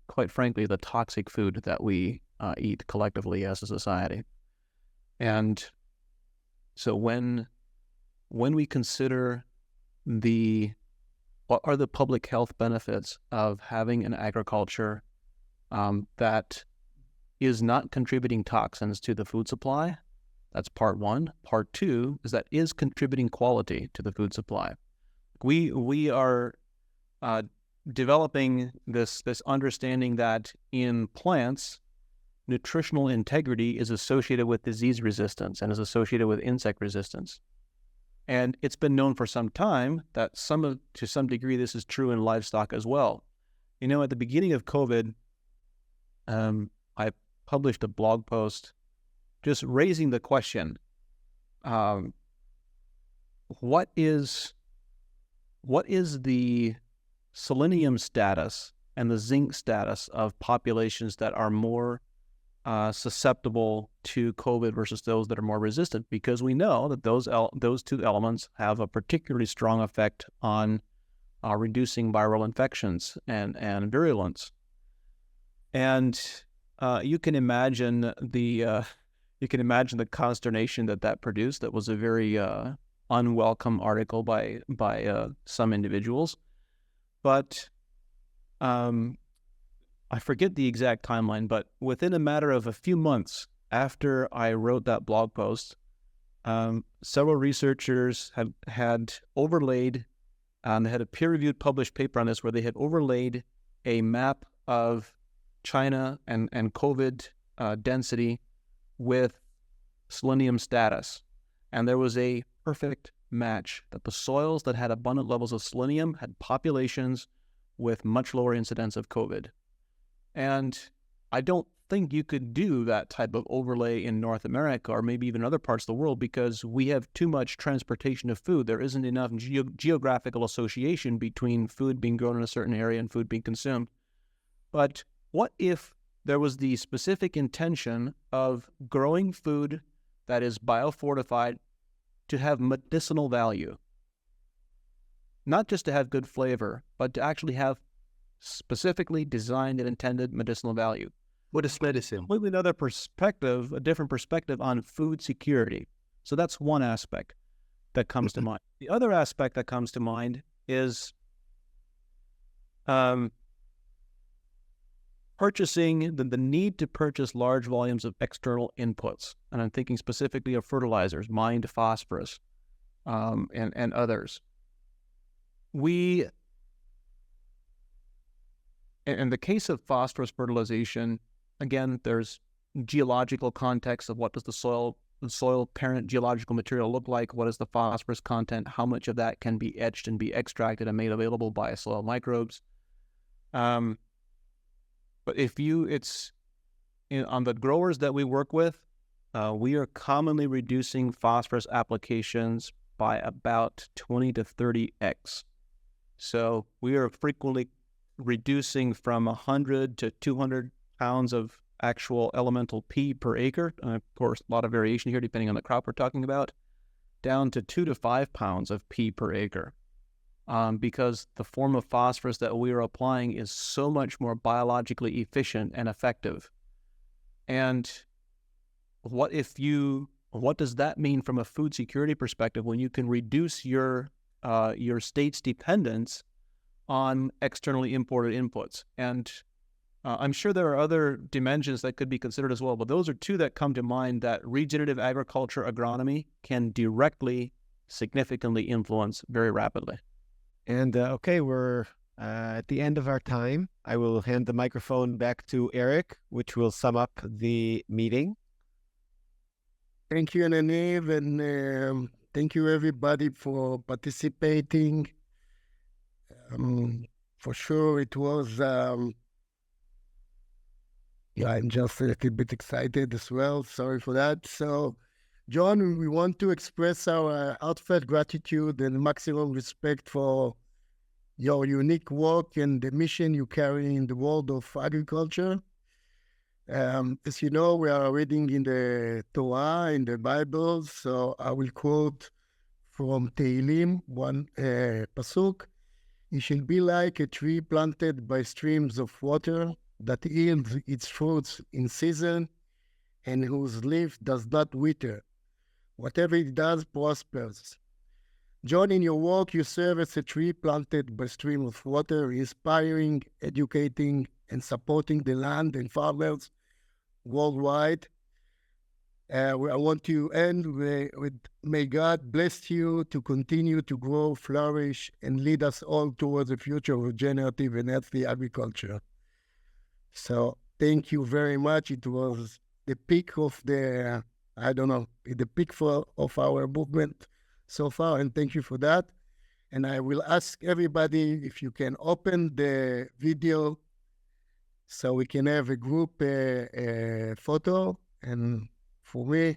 quite frankly, the toxic food that we eat collectively as a society. And so when we consider what are the public health benefits of having an agriculture that is not contributing toxins to the food supply, that's part one. Part two is that is contributing quality to the food supply. We are developing this understanding that in plants, nutritional integrity is associated with disease resistance and is associated with insect resistance. And it's been known for some time that to some degree this is true in livestock as well. You know, at the beginning of COVID, I published a blog post just raising the question, what is the selenium status and the zinc status of populations that are more susceptible to COVID versus those that are more resistant? Because we know that those two elements have a particularly strong effect on reducing viral infections and virulence. And you can imagine the consternation that produced. That was a very unwelcome article by some individuals. But I forget the exact timeline, but within a matter of a few months after I wrote that blog post, several researchers had overlaid, they had a peer-reviewed published paper on this where they had overlaid a map of China and COVID density with selenium status. And there was a perfect match that the soils that had abundant levels of selenium had populations with much lower incidence of COVID. And I don't think you could do that type of overlay in North America or maybe even other parts of the world because we have too much transportation of food. There isn't enough geographical association between food being grown in a certain area and food being consumed. But what if there was the specific intention of growing food that is biofortified to have medicinal value? Not just to have good flavor, but to actually have specifically designed and intended medicinal value. What is medicine? Completely another perspective, a different perspective on food security. So that's one aspect that comes to mind. The other aspect that comes to mind is purchasing, the need to purchase large volumes of external inputs. And I'm thinking specifically of fertilizers, mined phosphorus, and others. In the case of phosphorus fertilization, again, there's geological context of what does the soil parent geological material look like, what is the phosphorus content, how much of that can be etched and be extracted and made available by soil microbes. But on the growers that we work with, we are commonly reducing phosphorus applications by about 20 to 30x. So we are frequently reducing from 100 to 200 pounds of actual elemental P per acre. Of course, a lot of variation here depending on the crop we're talking about, down to 2 to 5 pounds of P per acre. Because the form of phosphorus that we are applying is so much more biologically efficient and effective. And what does that mean from a food security perspective when you can reduce your state's dependence on externally imported inputs? And I'm sure there are other dimensions that could be considered as well, but those are two that come to mind that regenerative agriculture agronomy can directly, significantly influence very rapidly. And okay, we're at the end of our time. I will hand the microphone back to Eric, which will sum up the meeting. Thank you, Yaniv, and thank you everybody for participating. For sure, it was, I'm just a little bit excited as well. Sorry for that. So, John, we want to express our heartfelt gratitude and maximum respect for your unique work and the mission you carry in the world of agriculture. As you know, we are reading in the Torah, in the Bible, so I will quote from Tehillim, one pasuk. "You shall be like a tree planted by streams of water, that yields its fruits in season and whose leaf does not wither. Whatever it does prospers. John, in your work, you serve as a tree planted by stream of water, inspiring, educating, and supporting the land and farmers worldwide. I want to end with may God bless you to continue to grow, flourish, and lead us all towards a future of regenerative and healthy agriculture. So thank you very much. It was the peak of the, the peak of our movement so far, and thank you for that. And I will ask everybody if you can open the video so we can have a group photo. And for me,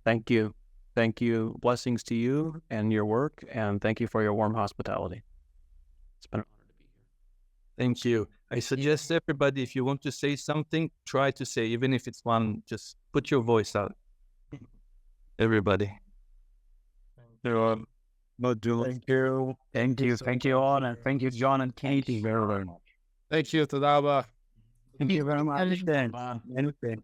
Thank you. Thank you. Blessings to you and your work, and thank you for your warm hospitality. It's been an honor to be here. Thank you. I suggest everybody, if you want to say something, try to say, even if it's one, just put your voice out. Everybody. Thank you all. Thank you all, and thank you, John and Katie, very, very much. Thank you. תודה רבה. Thank you very much. Anything.